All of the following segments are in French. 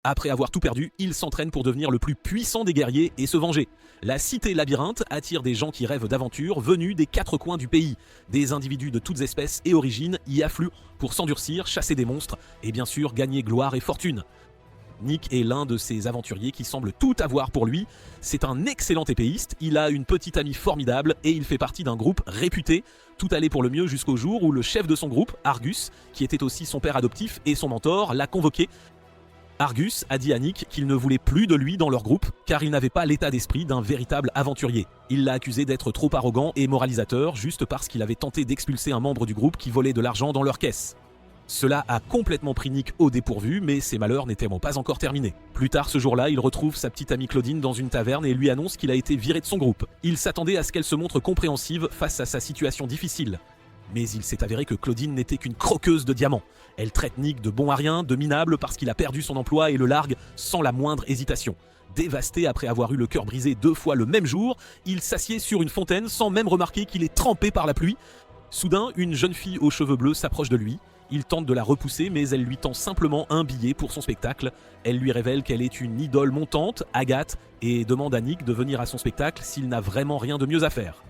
Après avoir tout perdu, il s'entraîne pour devenir le plus puissant des guerriers et se venger. La cité labyrinthe attire des gens qui rêvent d'aventure venus des 4 coins du pays. Des individus de toutes espèces et origines y affluent pour s'endurcir, chasser des monstres et bien sûr gagner gloire et fortune. Nick est l'un de ces aventuriers qui semble tout avoir pour lui. C'est un excellent épéiste, il a une petite amie formidable et il fait partie d'un groupe réputé. Tout allait pour le mieux jusqu'au jour où le chef de son groupe, Argus, qui était aussi son père adoptif et son mentor, l'a convoqué. Argus a dit à Nick qu'il ne voulait plus de lui dans leur groupe car il n'avait pas l'état d'esprit d'un véritable aventurier. Il l'a accusé d'être trop arrogant et moralisateur juste parce qu'il avait tenté d'expulser un membre du groupe qui volait de l'argent dans leur caisse. Cela a complètement pris Nick au dépourvu, mais ses malheurs n'étaient pas encore terminés. Plus tard ce jour-là, il retrouve sa petite amie Claudine dans une taverne et lui annonce qu'il a été viré de son groupe. Il s'attendait à ce qu'elle se montre compréhensive face à sa situation difficile. Mais il s'est avéré que Claudine n'était qu'une croqueuse de diamants. Elle traite Nick de bon à rien, de minable parce qu'il a perdu son emploi et le largue sans la moindre hésitation. Dévasté après avoir eu le cœur brisé 2 fois le même jour, il s'assied sur une fontaine sans même remarquer qu'il est trempé par la pluie. Soudain, une jeune fille aux cheveux bleus s'approche de lui. Il tente de la repousser, mais elle lui tend simplement un billet pour son spectacle. Elle lui révèle qu'elle est une idole montante, Agathe, et demande à Nick de venir à son spectacle s'il n'a vraiment rien de mieux à faire.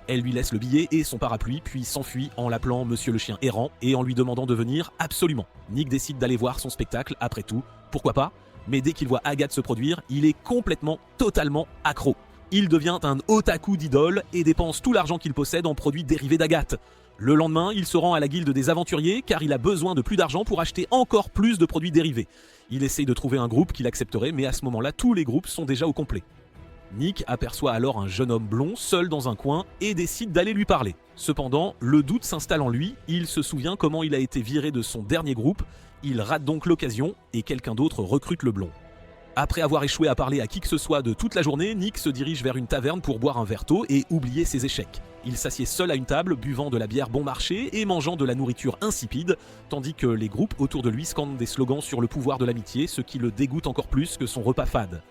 Elle lui laisse le billet et son parapluie, puis s'enfuit en l'appelant Monsieur le Chien Errant et en lui demandant de venir absolument. Nick décide d'aller voir son spectacle, après tout, pourquoi pas, mais dès qu'il voit Agathe se produire, il est complètement, totalement accro. Il devient un otaku d'idole et dépense tout l'argent qu'il possède en produits dérivés d'Agathe. Le lendemain, il se rend à la guilde des aventuriers car il a besoin de plus d'argent pour acheter encore plus de produits dérivés. Il essaye de trouver un groupe qui l'accepterait, mais à ce moment-là, tous les groupes sont déjà au complet. Nick aperçoit alors un jeune homme blond seul dans un coin et décide d'aller lui parler. Cependant, le doute s'installe en lui, il se souvient comment il a été viré de son dernier groupe, il rate donc l'occasion et quelqu'un d'autre recrute le blond. Après avoir échoué à parler à qui que ce soit de toute la journée, Nick se dirige vers une taverne pour boire un verre d'eau et oublier ses échecs. Il s'assied seul à une table, buvant de la bière bon marché et mangeant de la nourriture insipide, tandis que les groupes autour de lui scandent des slogans sur le pouvoir de l'amitié, ce qui le dégoûte encore plus que son repas fade.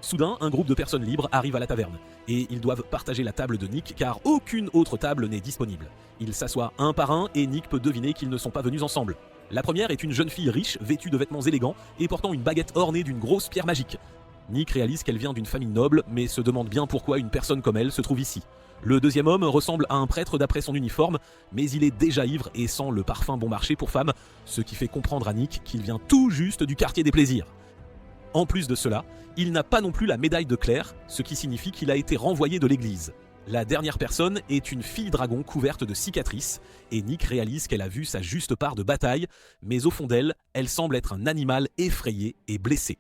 Soudain, un groupe de personnes libres arrive à la taverne, et ils doivent partager la table de Nick car aucune autre table n'est disponible. Ils s'assoient un par un et Nick peut deviner qu'ils ne sont pas venus ensemble. La première est une jeune fille riche, vêtue de vêtements élégants et portant une baguette ornée d'une grosse pierre magique. Nick réalise qu'elle vient d'une famille noble, mais se demande bien pourquoi une personne comme elle se trouve ici. Le deuxième homme ressemble à un prêtre d'après son uniforme, mais il est déjà ivre et sent le parfum bon marché pour femme, ce qui fait comprendre à Nick qu'il vient tout juste du quartier des plaisirs. En plus de cela, il n'a pas non plus la médaille de clerc, ce qui signifie qu'il a été renvoyé de l'église. La dernière personne est une fille dragon couverte de cicatrices, et Nick réalise qu'elle a vu sa juste part de bataille, mais au fond d'elle, elle semble être un animal effrayé et blessé.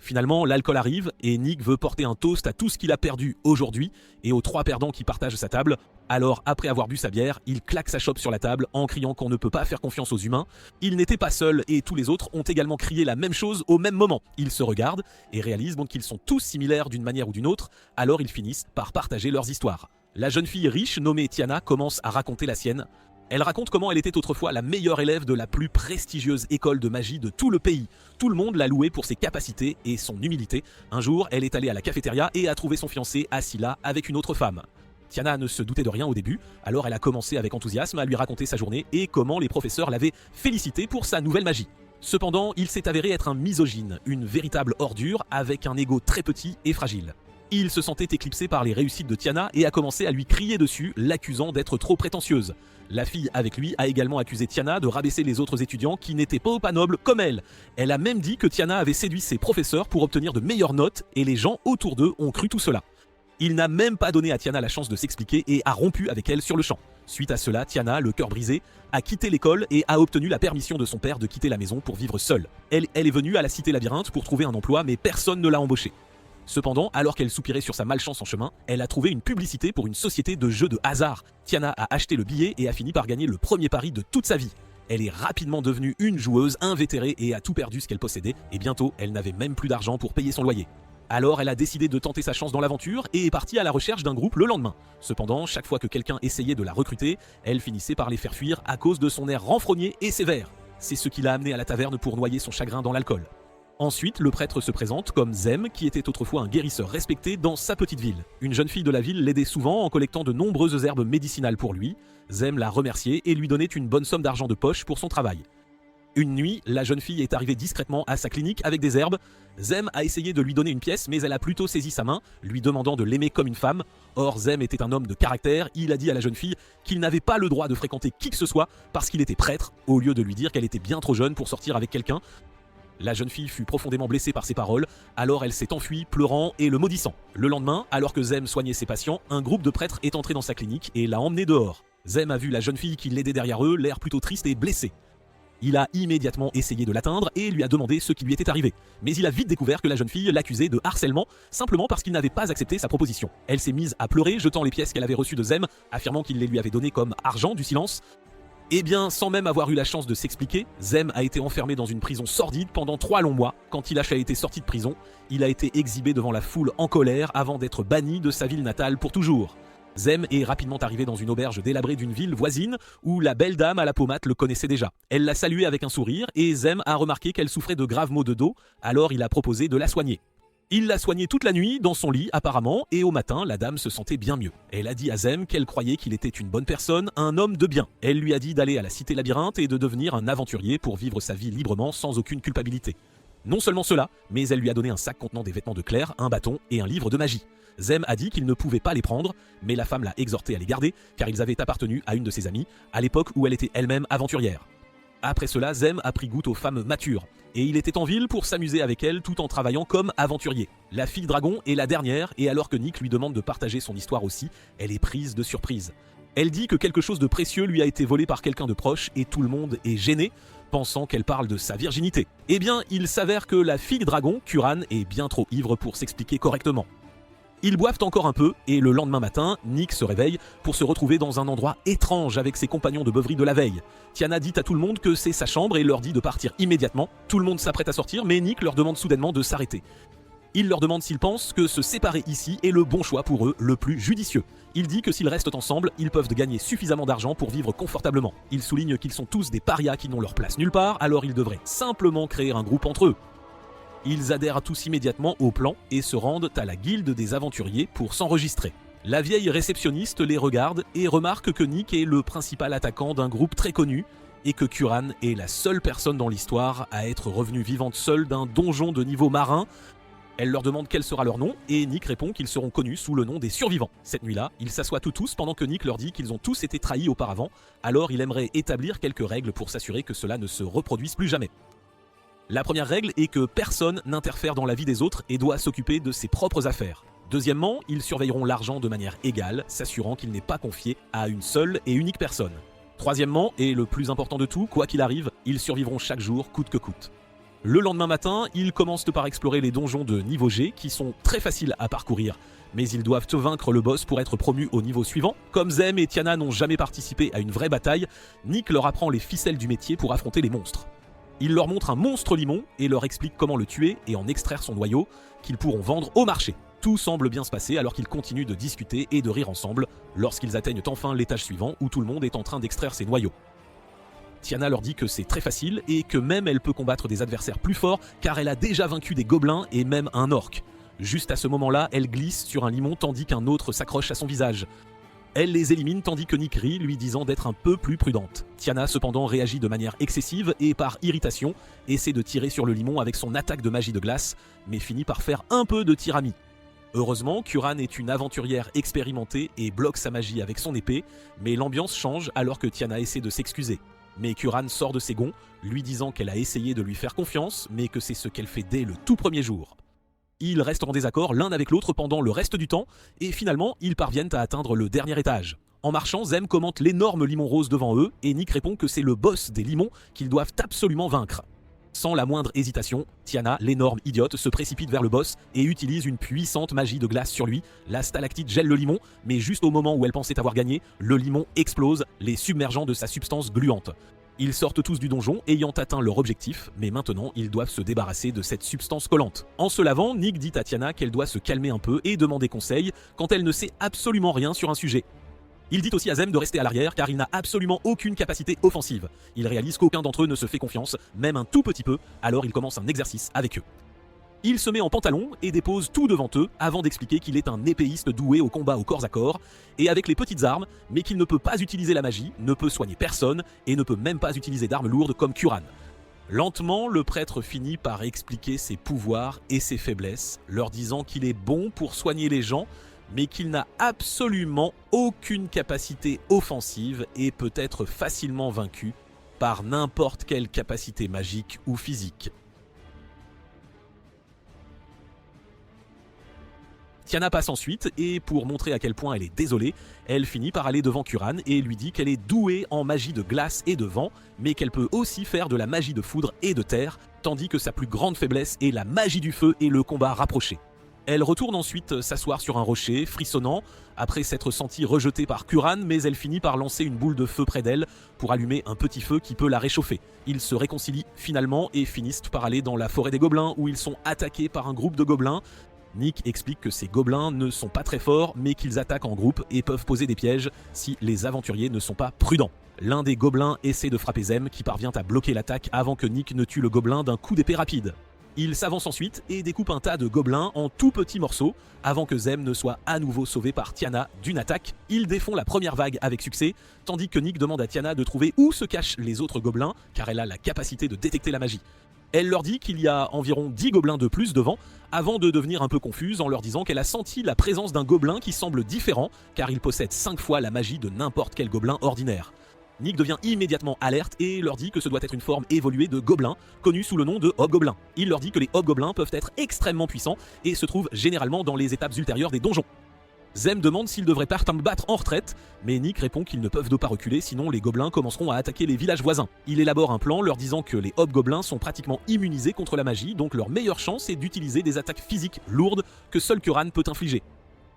Finalement, l'alcool arrive et Nick veut porter un toast à tout ce qu'il a perdu aujourd'hui et aux 3 perdants qui partagent sa table. Alors, après avoir bu sa bière, il claque sa chope sur la table en criant qu'on ne peut pas faire confiance aux humains. Il n'était pas seul et tous les autres ont également crié la même chose au même moment. Ils se regardent et réalisent qu'ils sont tous similaires d'une manière ou d'une autre, alors ils finissent par partager leurs histoires. La jeune fille riche nommée Tiana commence à raconter la sienne. Elle raconte comment elle était autrefois la meilleure élève de la plus prestigieuse école de magie de tout le pays. Tout le monde l'a louée pour ses capacités et son humilité. Un jour, elle est allée à la cafétéria et a trouvé son fiancé assis là avec une autre femme. Tiana ne se doutait de rien au début, alors elle a commencé avec enthousiasme à lui raconter sa journée et comment les professeurs l'avaient félicité pour sa nouvelle magie. Cependant, il s'est avéré être un misogyne, une véritable ordure avec un ego très petit et fragile. Il se sentait éclipsé par les réussites de Tiana et a commencé à lui crier dessus, l'accusant d'être trop prétentieuse. La fille avec lui a également accusé Tiana de rabaisser les autres étudiants qui n'étaient pas nobles comme elle. Elle a même dit que Tiana avait séduit ses professeurs pour obtenir de meilleures notes et les gens autour d'eux ont cru tout cela. Il n'a même pas donné à Tiana la chance de s'expliquer et a rompu avec elle sur le champ. Suite à cela, Tiana, le cœur brisé, a quitté l'école et a obtenu la permission de son père de quitter la maison pour vivre seule. Elle est venue à la cité labyrinthe pour trouver un emploi mais personne ne l'a embauchée. Cependant, alors qu'elle soupirait sur sa malchance en chemin, elle a trouvé une publicité pour une société de jeux de hasard. Tiana a acheté le billet et a fini par gagner le premier pari de toute sa vie. Elle est rapidement devenue une joueuse invétérée et a tout perdu ce qu'elle possédait, et bientôt, elle n'avait même plus d'argent pour payer son loyer. Alors elle a décidé de tenter sa chance dans l'aventure et est partie à la recherche d'un groupe le lendemain. Cependant, chaque fois que quelqu'un essayait de la recruter, elle finissait par les faire fuir à cause de son air renfrogné et sévère. C'est ce qui l'a amené à la taverne pour noyer son chagrin dans l'alcool. Ensuite, le prêtre se présente comme Zem, qui était autrefois un guérisseur respecté dans sa petite ville. Une jeune fille de la ville l'aidait souvent en collectant de nombreuses herbes médicinales pour lui. Zem l'a remercié et lui donnait une bonne somme d'argent de poche pour son travail. Une nuit, la jeune fille est arrivée discrètement à sa clinique avec des herbes. Zem a essayé de lui donner une pièce, mais elle a plutôt saisi sa main, lui demandant de l'aimer comme une femme. Or, Zem était un homme de caractère, il a dit à la jeune fille qu'il n'avait pas le droit de fréquenter qui que ce soit parce qu'il était prêtre, au lieu de lui dire qu'elle était bien trop jeune pour sortir avec quelqu'un. La jeune fille fut profondément blessée par ces paroles, alors elle s'est enfuie, pleurant et le maudissant. Le lendemain, alors que Zem soignait ses patients, un groupe de prêtres est entré dans sa clinique et l'a emmené dehors. Zem a vu la jeune fille qui l'aidait derrière eux, l'air plutôt triste et blessé. Il a immédiatement essayé de l'atteindre et lui a demandé ce qui lui était arrivé. Mais il a vite découvert que la jeune fille l'accusait de harcèlement, simplement parce qu'il n'avait pas accepté sa proposition. Elle s'est mise à pleurer, jetant les pièces qu'elle avait reçues de Zem, affirmant qu'il les lui avait données comme argent du silence. Eh bien, sans même avoir eu la chance de s'expliquer, Zem a été enfermé dans une prison sordide pendant 3 longs mois. Quand il a été sorti de prison, il a été exhibé devant la foule en colère avant d'être banni de sa ville natale pour toujours. Zem est rapidement arrivé dans une auberge délabrée d'une ville voisine où la belle dame à la pommade le connaissait déjà. Elle l'a salué avec un sourire et Zem a remarqué qu'elle souffrait de graves maux de dos, alors il a proposé de la soigner. Il l'a soignée toute la nuit, dans son lit apparemment, et au matin, la dame se sentait bien mieux. Elle a dit à Zem qu'elle croyait qu'il était une bonne personne, un homme de bien. Elle lui a dit d'aller à la cité labyrinthe et de devenir un aventurier pour vivre sa vie librement sans aucune culpabilité. Non seulement cela, mais elle lui a donné un sac contenant des vêtements de Claire, un bâton et un livre de magie. Zem a dit qu'il ne pouvait pas les prendre, mais la femme l'a exhorté à les garder, car ils avaient appartenu à une de ses amies, à l'époque où elle était elle-même aventurière. Après cela, Zem a pris goût aux femmes matures, et il était en ville pour s'amuser avec elles tout en travaillant comme aventurier. La fille dragon est la dernière, et alors que Nick lui demande de partager son histoire aussi, elle est prise de surprise. Elle dit que quelque chose de précieux lui a été volé par quelqu'un de proche, et tout le monde est gêné, pensant qu'elle parle de sa virginité. Eh bien, il s'avère que la fille dragon, Curran, est bien trop ivre pour s'expliquer correctement. Ils boivent encore un peu, et le lendemain matin, Nick se réveille pour se retrouver dans un endroit étrange avec ses compagnons de beuverie de la veille. Tiana dit à tout le monde que c'est sa chambre et leur dit de partir immédiatement. Tout le monde s'apprête à sortir, mais Nick leur demande soudainement de s'arrêter. Il leur demande s'ils pensent que se séparer ici est le bon choix pour eux, le plus judicieux. Il dit que s'ils restent ensemble, ils peuvent gagner suffisamment d'argent pour vivre confortablement. Il souligne qu'ils sont tous des parias qui n'ont leur place nulle part, alors ils devraient simplement créer un groupe entre eux. Ils adhèrent tous immédiatement au plan et se rendent à la guilde des aventuriers pour s'enregistrer. La vieille réceptionniste les regarde et remarque que Nick est le principal attaquant d'un groupe très connu et que Curran est la seule personne dans l'histoire à être revenue vivante seule d'un donjon de niveau marin. Elle leur demande quel sera leur nom et Nick répond qu'ils seront connus sous le nom des survivants. Cette nuit-là, ils s'assoient tous pendant que Nick leur dit qu'ils ont tous été trahis auparavant, alors il aimerait établir quelques règles pour s'assurer que cela ne se reproduise plus jamais. La première règle est que personne n'interfère dans la vie des autres et doit s'occuper de ses propres affaires. Deuxièmement, ils surveilleront l'argent de manière égale, s'assurant qu'il n'est pas confié à une seule et unique personne. Troisièmement, et le plus important de tout, quoi qu'il arrive, ils survivront chaque jour, coûte que coûte. Le lendemain matin, ils commencent par explorer les donjons de niveau G, qui sont très faciles à parcourir. Mais ils doivent vaincre le boss pour être promus au niveau suivant. Comme Zem et Tiana n'ont jamais participé à une vraie bataille, Nick leur apprend les ficelles du métier pour affronter les monstres. Il leur montre un monstre limon et leur explique comment le tuer et en extraire son noyau, qu'ils pourront vendre au marché. Tout semble bien se passer alors qu'ils continuent de discuter et de rire ensemble lorsqu'ils atteignent enfin l'étage suivant où tout le monde est en train d'extraire ses noyaux. Tiana leur dit que c'est très facile et que même elle peut combattre des adversaires plus forts car elle a déjà vaincu des gobelins et même un orc. Juste à ce moment-là, elle glisse sur un limon tandis qu'un autre s'accroche à son visage. Elle les élimine tandis que Nick rit, lui disant d'être un peu plus prudente. Tiana cependant réagit de manière excessive et par irritation, essaie de tirer sur le limon avec son attaque de magie de glace, mais finit par faire un peu de tir ami. Heureusement, Curran est une aventurière expérimentée et bloque sa magie avec son épée, mais l'ambiance change alors que Tiana essaie de s'excuser. Mais Curran sort de ses gonds, lui disant qu'elle a essayé de lui faire confiance, mais que c'est ce qu'elle fait dès le tout premier jour. Ils restent en désaccord l'un avec l'autre pendant le reste du temps, et finalement, ils parviennent à atteindre le dernier étage. En marchant, Zem commente l'énorme limon rose devant eux, et Nick répond que c'est le boss des limons qu'ils doivent absolument vaincre. Sans la moindre hésitation, Tiana, l'énorme idiote, se précipite vers le boss et utilise une puissante magie de glace sur lui. La stalactite gèle le limon, mais juste au moment où elle pensait avoir gagné, le limon explose, les submergeant de sa substance gluante. Ils sortent tous du donjon, ayant atteint leur objectif, mais maintenant ils doivent se débarrasser de cette substance collante. En se lavant, Nick dit à Tiana qu'elle doit se calmer un peu et demander conseil quand elle ne sait absolument rien sur un sujet. Il dit aussi à Zem de rester à l'arrière car il n'a absolument aucune capacité offensive. Il réalise qu'aucun d'entre eux ne se fait confiance, même un tout petit peu, alors il commence un exercice avec eux. Il se met en pantalon et dépose tout devant eux avant d'expliquer qu'il est un épéiste doué au combat au corps à corps et avec les petites armes, mais qu'il ne peut pas utiliser la magie, ne peut soigner personne et ne peut même pas utiliser d'armes lourdes comme Curran. Lentement, le prêtre finit par expliquer ses pouvoirs et ses faiblesses, leur disant qu'il est bon pour soigner les gens, mais qu'il n'a absolument aucune capacité offensive et peut être facilement vaincu par n'importe quelle capacité magique ou physique. Tiana passe ensuite et pour montrer à quel point elle est désolée, elle finit par aller devant Curran et lui dit qu'elle est douée en magie de glace et de vent, mais qu'elle peut aussi faire de la magie de foudre et de terre, tandis que sa plus grande faiblesse est la magie du feu et le combat rapproché. Elle retourne ensuite s'asseoir sur un rocher, frissonnant, après s'être sentie rejetée par Curran, mais elle finit par lancer une boule de feu près d'elle pour allumer un petit feu qui peut la réchauffer. Ils se réconcilient finalement et finissent par aller dans la forêt des gobelins où ils sont attaqués par un groupe de gobelins. Nick explique que ces gobelins ne sont pas très forts, mais qu'ils attaquent en groupe et peuvent poser des pièges si les aventuriers ne sont pas prudents. L'un des gobelins essaie de frapper Zem, qui parvient à bloquer l'attaque avant que Nick ne tue le gobelin d'un coup d'épée rapide. Il s'avance ensuite et découpe un tas de gobelins en tout petits morceaux avant que Zem ne soit à nouveau sauvé par Tiana d'une attaque. Ils défont la première vague avec succès, tandis que Nick demande à Tiana de trouver où se cachent les autres gobelins, car elle a la capacité de détecter la magie. Elle leur dit qu'il y a environ 10 gobelins de plus devant, avant de devenir un peu confuse en leur disant qu'elle a senti la présence d'un gobelin qui semble différent, car il possède 5 fois la magie de n'importe quel gobelin ordinaire. Nick devient immédiatement alerte et leur dit que ce doit être une forme évoluée de gobelin, connue sous le nom de hobgoblin. Il leur dit que les hobgoblins peuvent être extrêmement puissants et se trouvent généralement dans les étapes ultérieures des donjons. Zem demande s'ils devraient pas battre en retraite, mais Nick répond qu'ils ne peuvent pas reculer, sinon les gobelins commenceront à attaquer les villages voisins. Il élabore un plan leur disant que les hobgoblins sont pratiquement immunisés contre la magie, donc leur meilleure chance est d'utiliser des attaques physiques lourdes que seul Curran peut infliger.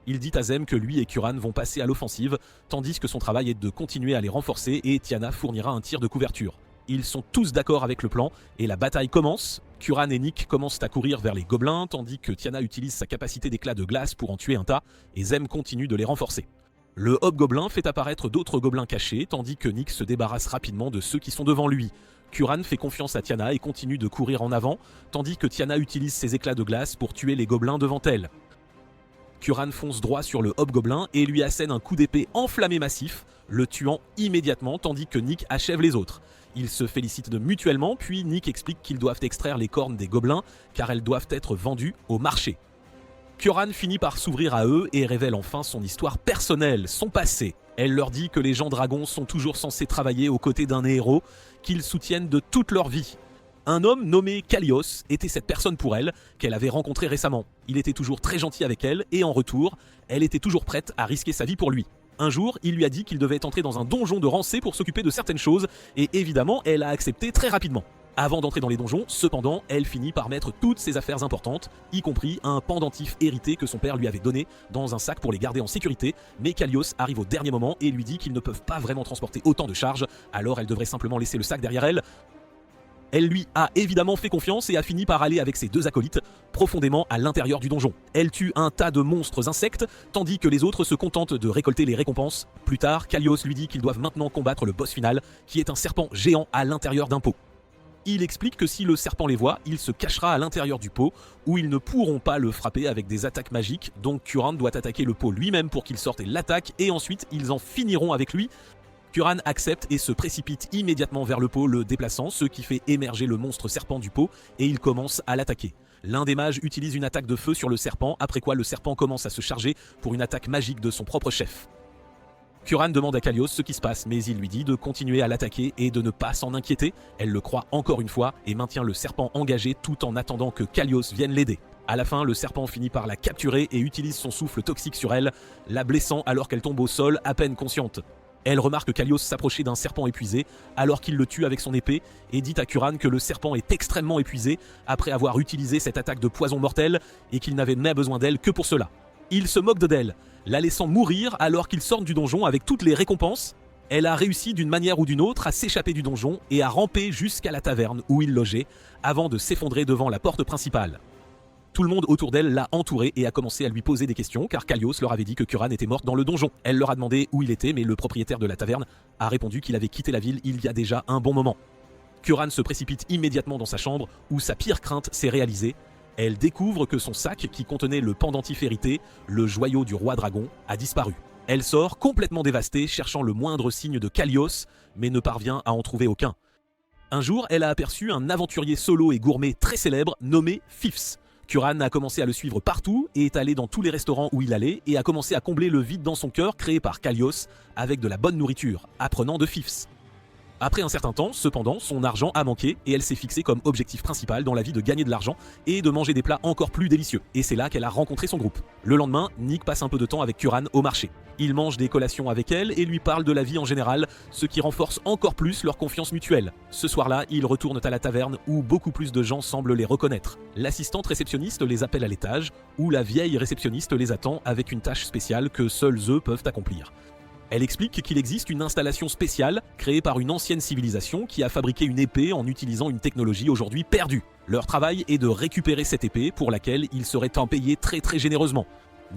Il dit à Zem que lui et Curran vont passer à l'offensive, tandis que son travail est de continuer à les renforcer et Tiana fournira un tir de couverture. Ils sont tous d'accord avec le plan et la bataille commence. Curran et Nick commencent à courir vers les gobelins, tandis que Tiana utilise sa capacité d'éclat de glace pour en tuer un tas, et Zem continue de les renforcer. Le hobgoblin fait apparaître d'autres gobelins cachés, tandis que Nick se débarrasse rapidement de ceux qui sont devant lui. Curran fait confiance à Tiana et continue de courir en avant, tandis que Tiana utilise ses éclats de glace pour tuer les gobelins devant elle. Curran fonce droit sur le hobgoblin et lui assène un coup d'épée enflammé massif, le tuant immédiatement tandis que Nick achève les autres. Ils se félicitent mutuellement, puis Nick explique qu'ils doivent extraire les cornes des gobelins car elles doivent être vendues au marché. Curran finit par s'ouvrir à eux et révèle enfin son histoire personnelle, son passé. Elle leur dit que les gens dragons sont toujours censés travailler aux côtés d'un héros qu'ils soutiennent de toute leur vie. Un homme nommé Kalios était cette personne pour elle, qu'elle avait rencontré récemment. Il était toujours très gentil avec elle, et en retour, elle était toujours prête à risquer sa vie pour lui. Un jour, il lui a dit qu'il devait entrer dans un donjon de Rancé pour s'occuper de certaines choses, et évidemment, elle a accepté très rapidement. Avant d'entrer dans les donjons, cependant, elle finit par mettre toutes ses affaires importantes, y compris un pendentif hérité que son père lui avait donné, dans un sac pour les garder en sécurité, mais Kalios arrive au dernier moment et lui dit qu'ils ne peuvent pas vraiment transporter autant de charges, alors elle devrait simplement laisser le sac derrière elle. Elle lui a évidemment fait confiance et a fini par aller avec ses deux acolytes profondément à l'intérieur du donjon. Elle tue un tas de monstres insectes, tandis que les autres se contentent de récolter les récompenses. Plus tard, Kalios lui dit qu'ils doivent maintenant combattre le boss final, qui est un serpent géant à l'intérieur d'un pot. Il explique que si le serpent les voit, il se cachera à l'intérieur du pot, où ils ne pourront pas le frapper avec des attaques magiques, donc Curran doit attaquer le pot lui-même pour qu'il sorte et l'attaque, et ensuite ils en finiront avec lui. Curran accepte et se précipite immédiatement vers le pot, le déplaçant, ce qui fait émerger le monstre serpent du pot, et il commence à l'attaquer. L'un des mages utilise une attaque de feu sur le serpent, après quoi le serpent commence à se charger pour une attaque magique de son propre chef. Curran demande à Kalios ce qui se passe, mais il lui dit de continuer à l'attaquer et de ne pas s'en inquiéter. Elle le croit encore une fois et maintient le serpent engagé tout en attendant que Kalios vienne l'aider. À la fin, le serpent finit par la capturer et utilise son souffle toxique sur elle, la blessant alors qu'elle tombe au sol à peine consciente. Elle remarque Kalios s'approcher d'un serpent épuisé alors qu'il le tue avec son épée et dit à Curran que le serpent est extrêmement épuisé après avoir utilisé cette attaque de poison mortel et qu'il n'avait même besoin d'elle que pour cela. Il se moque d'elle, la laissant mourir alors qu'ils sortent du donjon avec toutes les récompenses. Elle a réussi d'une manière ou d'une autre à s'échapper du donjon et à ramper jusqu'à la taverne où il logeait avant de s'effondrer devant la porte principale. Tout le monde autour d'elle l'a entourée et a commencé à lui poser des questions car Kalios leur avait dit que Curran était morte dans le donjon. Elle leur a demandé où il était, mais le propriétaire de la taverne a répondu qu'il avait quitté la ville il y a déjà un bon moment. Curran se précipite immédiatement dans sa chambre où sa pire crainte s'est réalisée. Elle découvre que son sac qui contenait le pendentif hérité, le joyau du roi dragon, a disparu. Elle sort complètement dévastée, cherchant le moindre signe de Kalios, mais ne parvient à en trouver aucun. Un jour, elle a aperçu un aventurier solo et gourmet très célèbre nommé Fifs. Curran a commencé à le suivre partout et est allé dans tous les restaurants où il allait et a commencé à combler le vide dans son cœur créé par Kalios avec de la bonne nourriture, apprenant de Fifs. Après un certain temps, cependant, son argent a manqué et elle s'est fixée comme objectif principal dans la vie de gagner de l'argent et de manger des plats encore plus délicieux. Et c'est là qu'elle a rencontré son groupe. Le lendemain, Nick passe un peu de temps avec Curran au marché. Il mange des collations avec elle et lui parle de la vie en général, ce qui renforce encore plus leur confiance mutuelle. Ce soir-là, ils retournent à la taverne où beaucoup plus de gens semblent les reconnaître. L'assistante réceptionniste les appelle à l'étage, où la vieille réceptionniste les attend avec une tâche spéciale que seuls eux peuvent accomplir. Elle explique qu'il existe une installation spéciale créée par une ancienne civilisation qui a fabriqué une épée en utilisant une technologie aujourd'hui perdue. Leur travail est de récupérer cette épée pour laquelle ils seraient payés très généreusement.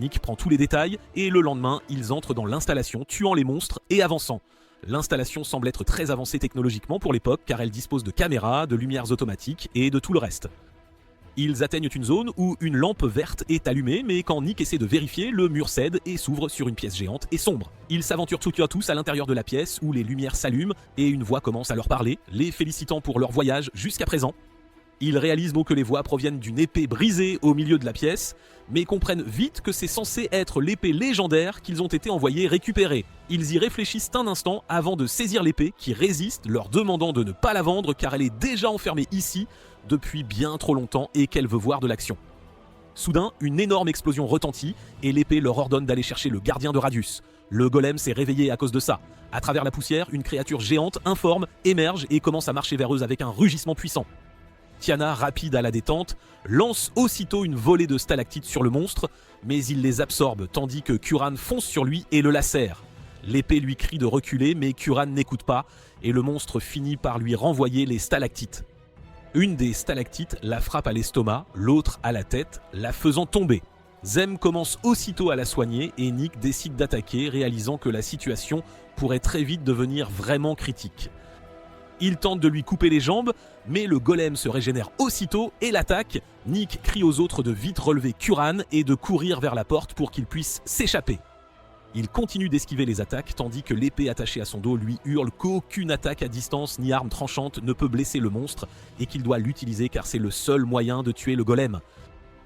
Nick prend tous les détails et le lendemain, ils entrent dans l'installation, tuant les monstres et avançant. L'installation semble être très avancée technologiquement pour l'époque car elle dispose de caméras, de lumières automatiques et de tout le reste. Ils atteignent une zone où une lampe verte est allumée, mais quand Nick essaie de vérifier, le mur cède et s'ouvre sur une pièce géante et sombre. Ils s'aventurent tous à l'intérieur de la pièce où les lumières s'allument et une voix commence à leur parler, les félicitant pour leur voyage jusqu'à présent. Ils réalisent que les voix proviennent d'une épée brisée au milieu de la pièce, mais comprennent vite que c'est censé être l'épée légendaire qu'ils ont été envoyés récupérer. Ils y réfléchissent un instant avant de saisir l'épée qui résiste, leur demandant de ne pas la vendre car elle est déjà enfermée ici depuis bien trop longtemps et qu'elle veut voir de l'action. Soudain, une énorme explosion retentit et l'épée leur ordonne d'aller chercher le gardien de Radius. Le golem s'est réveillé à cause de ça. À travers la poussière, une créature géante informe émerge et commence à marcher vers eux avec un rugissement puissant. Tiana, rapide à la détente, lance aussitôt une volée de stalactites sur le monstre, mais il les absorbe tandis que Curran fonce sur lui et le lacère. L'épée lui crie de reculer, mais Curran n'écoute pas et le monstre finit par lui renvoyer les stalactites. Une des stalactites la frappe à l'estomac, l'autre à la tête, la faisant tomber. Zem commence aussitôt à la soigner et Nick décide d'attaquer, réalisant que la situation pourrait très vite devenir vraiment critique. Il tente de lui couper les jambes, mais le golem se régénère aussitôt et l'attaque. Nick crie aux autres de vite relever Curran et de courir vers la porte pour qu'il puisse s'échapper. Il continue d'esquiver les attaques, tandis que l'épée attachée à son dos lui hurle qu'aucune attaque à distance ni arme tranchante ne peut blesser le monstre et qu'il doit l'utiliser car c'est le seul moyen de tuer le golem.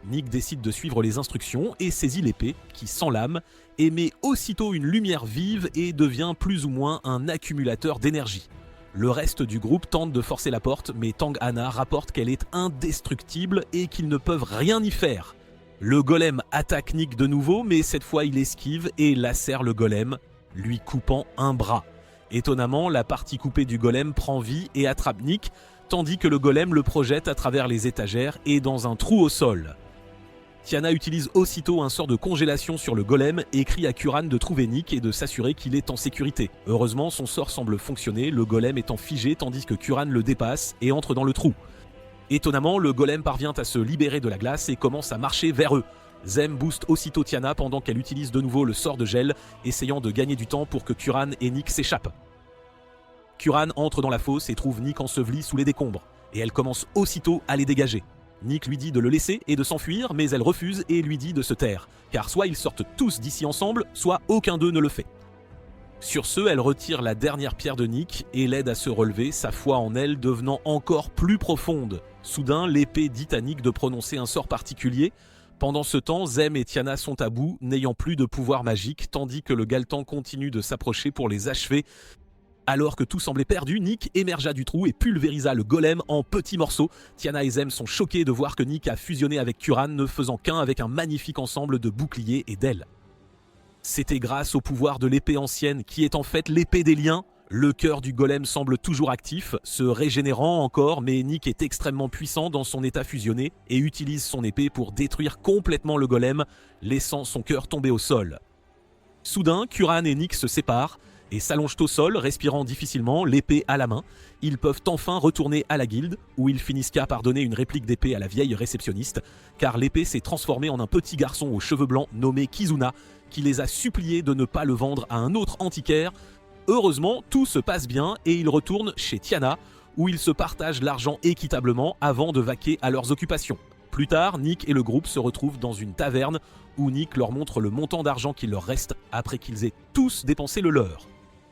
Nick décide de suivre les instructions et saisit l'épée, qui s'enlame, émet aussitôt une lumière vive et devient plus ou moins un accumulateur d'énergie. Le reste du groupe tente de forcer la porte, mais Tang Anna rapporte qu'elle est indestructible et qu'ils ne peuvent rien y faire. Le golem attaque Nick de nouveau, mais cette fois il esquive et lacère le golem, lui coupant un bras. Étonnamment, la partie coupée du golem prend vie et attrape Nick, tandis que le golem le projette à travers les étagères et dans un trou au sol. Tiana utilise aussitôt un sort de congélation sur le golem et crie à Curran de trouver Nick et de s'assurer qu'il est en sécurité. Heureusement, son sort semble fonctionner, le golem étant figé tandis que Curran le dépasse et entre dans le trou. Étonnamment, le golem parvient à se libérer de la glace et commence à marcher vers eux. Zem booste aussitôt Tiana pendant qu'elle utilise de nouveau le sort de gel, essayant de gagner du temps pour que Curran et Nick s'échappent. Curran entre dans la fosse et trouve Nick enseveli sous les décombres, et elle commence aussitôt à les dégager. Nick lui dit de le laisser et de s'enfuir, mais elle refuse et lui dit de se taire, car soit ils sortent tous d'ici ensemble, soit aucun d'eux ne le fait. Sur ce, elle retire la dernière pierre de Nick et l'aide à se relever, sa foi en elle devenant encore plus profonde. Soudain, l'épée dit à Nick de prononcer un sort particulier. Pendant ce temps, Zem et Tiana sont à bout, n'ayant plus de pouvoir magique, tandis que le Galtan continue de s'approcher pour les achever. Alors que tout semblait perdu, Nick émergea du trou et pulvérisa le golem en petits morceaux. Tiana et Zem sont choqués de voir que Nick a fusionné avec Curran, ne faisant qu'un avec un magnifique ensemble de boucliers et d'ailes. C'était grâce au pouvoir de l'épée ancienne, qui est en fait l'épée des liens. Le cœur du golem semble toujours actif, se régénérant encore, mais Nick est extrêmement puissant dans son état fusionné et utilise son épée pour détruire complètement le golem, laissant son cœur tomber au sol. Soudain, Curran et Nick se séparent et s'allongent au sol, respirant difficilement, l'épée à la main. Ils peuvent enfin retourner à la guilde, où ils finissent par donner une réplique d'épée à la vieille réceptionniste, car l'épée s'est transformée en un petit garçon aux cheveux blancs nommé Kizuna, qui les a suppliés de ne pas le vendre à un autre antiquaire. Heureusement, tout se passe bien et ils retournent chez Tiana, où ils se partagent l'argent équitablement avant de vaquer à leurs occupations. Plus tard, Nick et le groupe se retrouvent dans une taverne, où Nick leur montre le montant d'argent qu'il leur reste après qu'ils aient tous dépensé le leur.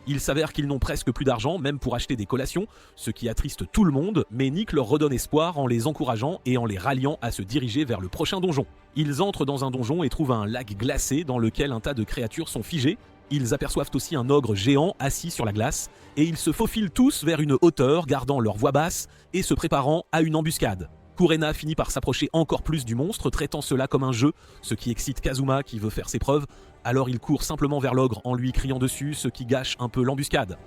Il s'avère qu'ils n'ont presque plus d'argent, même pour acheter des collations, ce qui attriste tout le monde, mais Nick leur redonne espoir en les encourageant et en les ralliant à se diriger vers le prochain donjon. Ils entrent dans un donjon et trouvent un lac glacé dans lequel un tas de créatures sont figées. Ils aperçoivent aussi un ogre géant assis sur la glace, et ils se faufilent tous vers une hauteur, gardant leur voix basse et se préparant à une embuscade. Kurena finit par s'approcher encore plus du monstre, traitant cela comme un jeu, ce qui excite Kazuma qui veut faire ses preuves, alors il court simplement vers l'ogre en lui criant dessus, ce qui gâche un peu l'embuscade.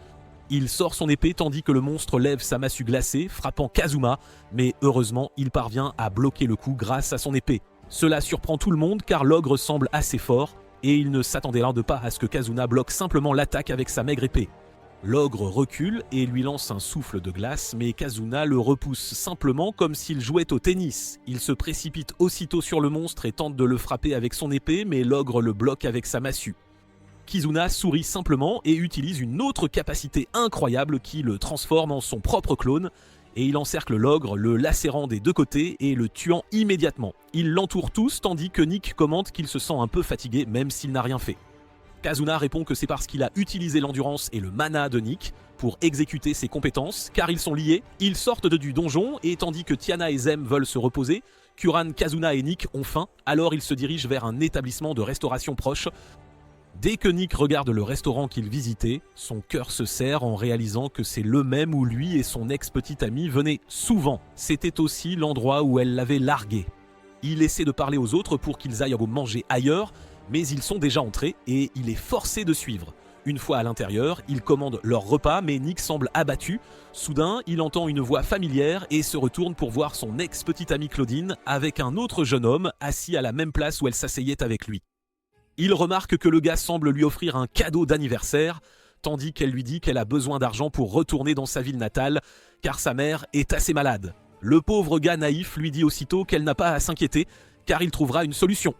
Il sort son épée tandis que le monstre lève sa massue glacée, frappant Kazuma, mais heureusement il parvient à bloquer le coup grâce à son épée. Cela surprend tout le monde car l'ogre semble assez fort, et il ne s'attendait là de pas à ce que Kazuma bloque simplement l'attaque avec sa maigre épée. L'ogre recule et lui lance un souffle de glace, mais Kazuna le repousse simplement comme s'il jouait au tennis. Il se précipite aussitôt sur le monstre et tente de le frapper avec son épée, mais l'ogre le bloque avec sa massue. Kizuna sourit simplement et utilise une autre capacité incroyable qui le transforme en son propre clone, et il encercle l'ogre, le lacérant des deux côtés et le tuant immédiatement. Ils l'entourent tous tandis que Nick commente qu'il se sent un peu fatigué même s'il n'a rien fait. Kazuna répond que c'est parce qu'il a utilisé l'endurance et le mana de Nick pour exécuter ses compétences, car ils sont liés. Ils sortent du donjon et tandis que Tiana et Zem veulent se reposer, Kuran, Kazuna et Nick ont faim, alors ils se dirigent vers un établissement de restauration proche. Dès que Nick regarde le restaurant qu'il visitait, son cœur se serre en réalisant que c'est le même où lui et son ex-petite amie venaient souvent. C'était aussi l'endroit où elle l'avait largué. Il essaie de parler aux autres pour qu'ils aillent manger ailleurs, mais ils sont déjà entrés et il est forcé de suivre. Une fois à l'intérieur, ils commandent leur repas, mais Nick semble abattu. Soudain, il entend une voix familière et se retourne pour voir son ex-petite amie Claudine avec un autre jeune homme assis à la même place où elle s'asseyait avec lui. Il remarque que le gars semble lui offrir un cadeau d'anniversaire, tandis qu'elle lui dit qu'elle a besoin d'argent pour retourner dans sa ville natale, car sa mère est assez malade. Le pauvre gars naïf lui dit aussitôt qu'elle n'a pas à s'inquiéter, car il trouvera une solution.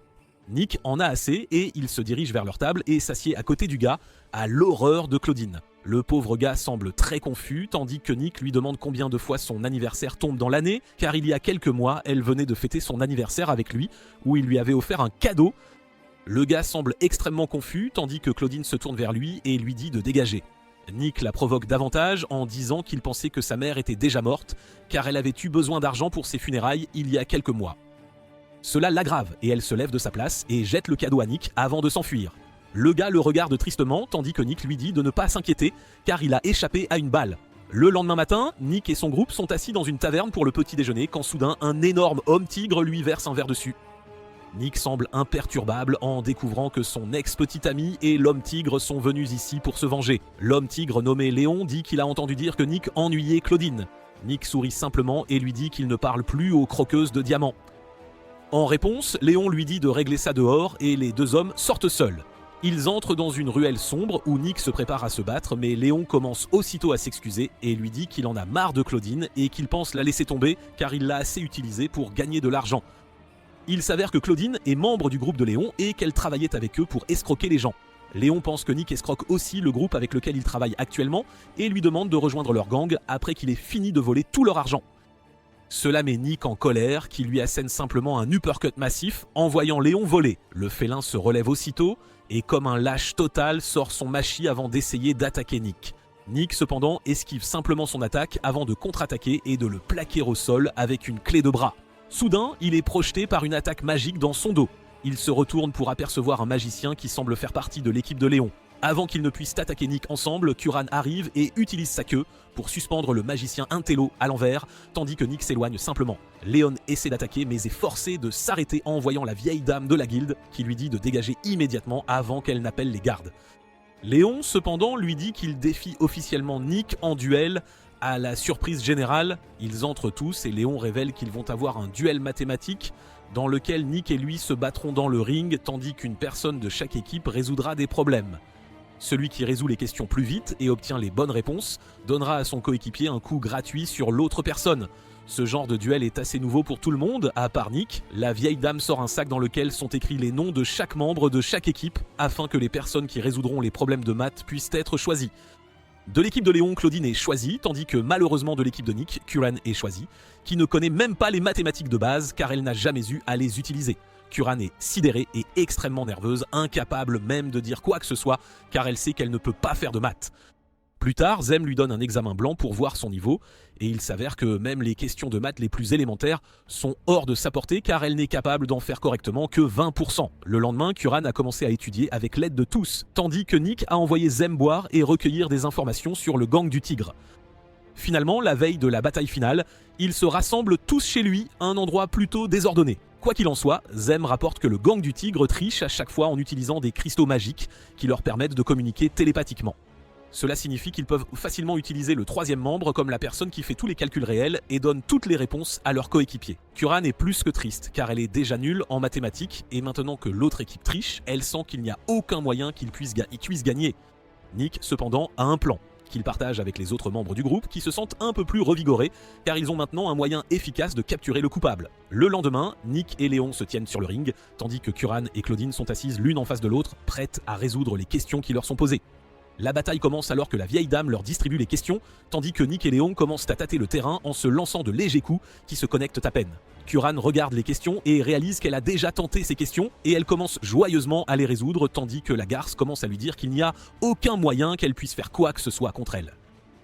Nick en a assez et il se dirige vers leur table et s'assied à côté du gars, à l'horreur de Claudine. Le pauvre gars semble très confus, tandis que Nick lui demande combien de fois son anniversaire tombe dans l'année, car il y a quelques mois, elle venait de fêter son anniversaire avec lui, où il lui avait offert un cadeau. Le gars semble extrêmement confus, tandis que Claudine se tourne vers lui et lui dit de dégager. Nick la provoque davantage en disant qu'il pensait que sa mère était déjà morte, car elle avait eu besoin d'argent pour ses funérailles il y a quelques mois. Cela l'aggrave et elle se lève de sa place et jette le cadeau à Nick avant de s'enfuir. Le gars le regarde tristement tandis que Nick lui dit de ne pas s'inquiéter car il a échappé à une balle. Le lendemain matin, Nick et son groupe sont assis dans une taverne pour le petit déjeuner quand soudain un énorme homme tigre lui verse un verre dessus. Nick semble imperturbable en découvrant que son ex-petite amie et l'homme tigre sont venus ici pour se venger. L'homme tigre nommé Léon dit qu'il a entendu dire que Nick ennuyait Claudine. Nick sourit simplement et lui dit qu'il ne parle plus aux croqueuses de diamants. En réponse, Léon lui dit de régler ça dehors et les deux hommes sortent seuls. Ils entrent dans une ruelle sombre où Nick se prépare à se battre, mais Léon commence aussitôt à s'excuser et lui dit qu'il en a marre de Claudine et qu'il pense la laisser tomber car il l'a assez utilisée pour gagner de l'argent. Il s'avère que Claudine est membre du groupe de Léon et qu'elle travaillait avec eux pour escroquer les gens. Léon pense que Nick escroque aussi le groupe avec lequel il travaille actuellement et lui demande de rejoindre leur gang après qu'il ait fini de voler tout leur argent. Cela met Nick en colère, qui lui assène simplement un uppercut massif en voyant Léon voler. Le félin se relève aussitôt et comme un lâche total sort son machi avant d'essayer d'attaquer Nick. Nick cependant esquive simplement son attaque avant de contre-attaquer et de le plaquer au sol avec une clé de bras. Soudain, il est projeté par une attaque magique dans son dos. Il se retourne pour apercevoir un magicien qui semble faire partie de l'équipe de Léon. Avant qu'ils ne puissent attaquer Nick ensemble, Kuran arrive et utilise sa queue pour suspendre le magicien Intello à l'envers, tandis que Nick s'éloigne simplement. Léon essaie d'attaquer mais est forcé de s'arrêter en voyant la vieille dame de la guilde qui lui dit de dégager immédiatement avant qu'elle n'appelle les gardes. Léon cependant lui dit qu'il défie officiellement Nick en duel. À la surprise générale, ils entrent tous et Léon révèle qu'ils vont avoir un duel mathématique dans lequel Nick et lui se battront dans le ring tandis qu'une personne de chaque équipe résoudra des problèmes. Celui qui résout les questions plus vite et obtient les bonnes réponses donnera à son coéquipier un coup gratuit sur l'autre personne. Ce genre de duel est assez nouveau pour tout le monde, à part Nick. La vieille dame sort un sac dans lequel sont écrits les noms de chaque membre de chaque équipe afin que les personnes qui résoudront les problèmes de maths puissent être choisies. De l'équipe de Léon, Claudine est choisie, tandis que malheureusement de l'équipe de Nick, Kuran est choisie, qui ne connaît même pas les mathématiques de base car elle n'a jamais eu à les utiliser. Curran est sidérée et extrêmement nerveuse, incapable même de dire quoi que ce soit car elle sait qu'elle ne peut pas faire de maths. Plus tard, Zem lui donne un examen blanc pour voir son niveau et il s'avère que même les questions de maths les plus élémentaires sont hors de sa portée car elle n'est capable d'en faire correctement que 20%. Le lendemain, Curran a commencé à étudier avec l'aide de tous, tandis que Nick a envoyé Zem boire et recueillir des informations sur le gang du Tigre. Finalement, la veille de la bataille finale, ils se rassemblent tous chez lui, à un endroit plutôt désordonné. Quoi qu'il en soit, Zem rapporte que le gang du Tigre triche à chaque fois en utilisant des cristaux magiques qui leur permettent de communiquer télépathiquement. Cela signifie qu'ils peuvent facilement utiliser le troisième membre comme la personne qui fait tous les calculs réels et donne toutes les réponses à leurs coéquipiers. Curran est plus que triste car elle est déjà nulle en mathématiques et maintenant que l'autre équipe triche, elle sent qu'il n'y a aucun moyen qu'ils puissent gagner. Nick, cependant, a un plan qu'il partage avec les autres membres du groupe qui se sentent un peu plus revigorés car ils ont maintenant un moyen efficace de capturer le coupable. Le lendemain, Nick et Léon se tiennent sur le ring tandis que Curran et Claudine sont assises l'une en face de l'autre, prêtes à résoudre les questions qui leur sont posées. La bataille commence alors que la vieille dame leur distribue les questions, tandis que Nick et Léon commencent à tâter le terrain en se lançant de légers coups qui se connectent à peine. Curran regarde les questions et réalise qu'elle a déjà tenté ces questions et elle commence joyeusement à les résoudre tandis que la garce commence à lui dire qu'il n'y a aucun moyen qu'elle puisse faire quoi que ce soit contre elle.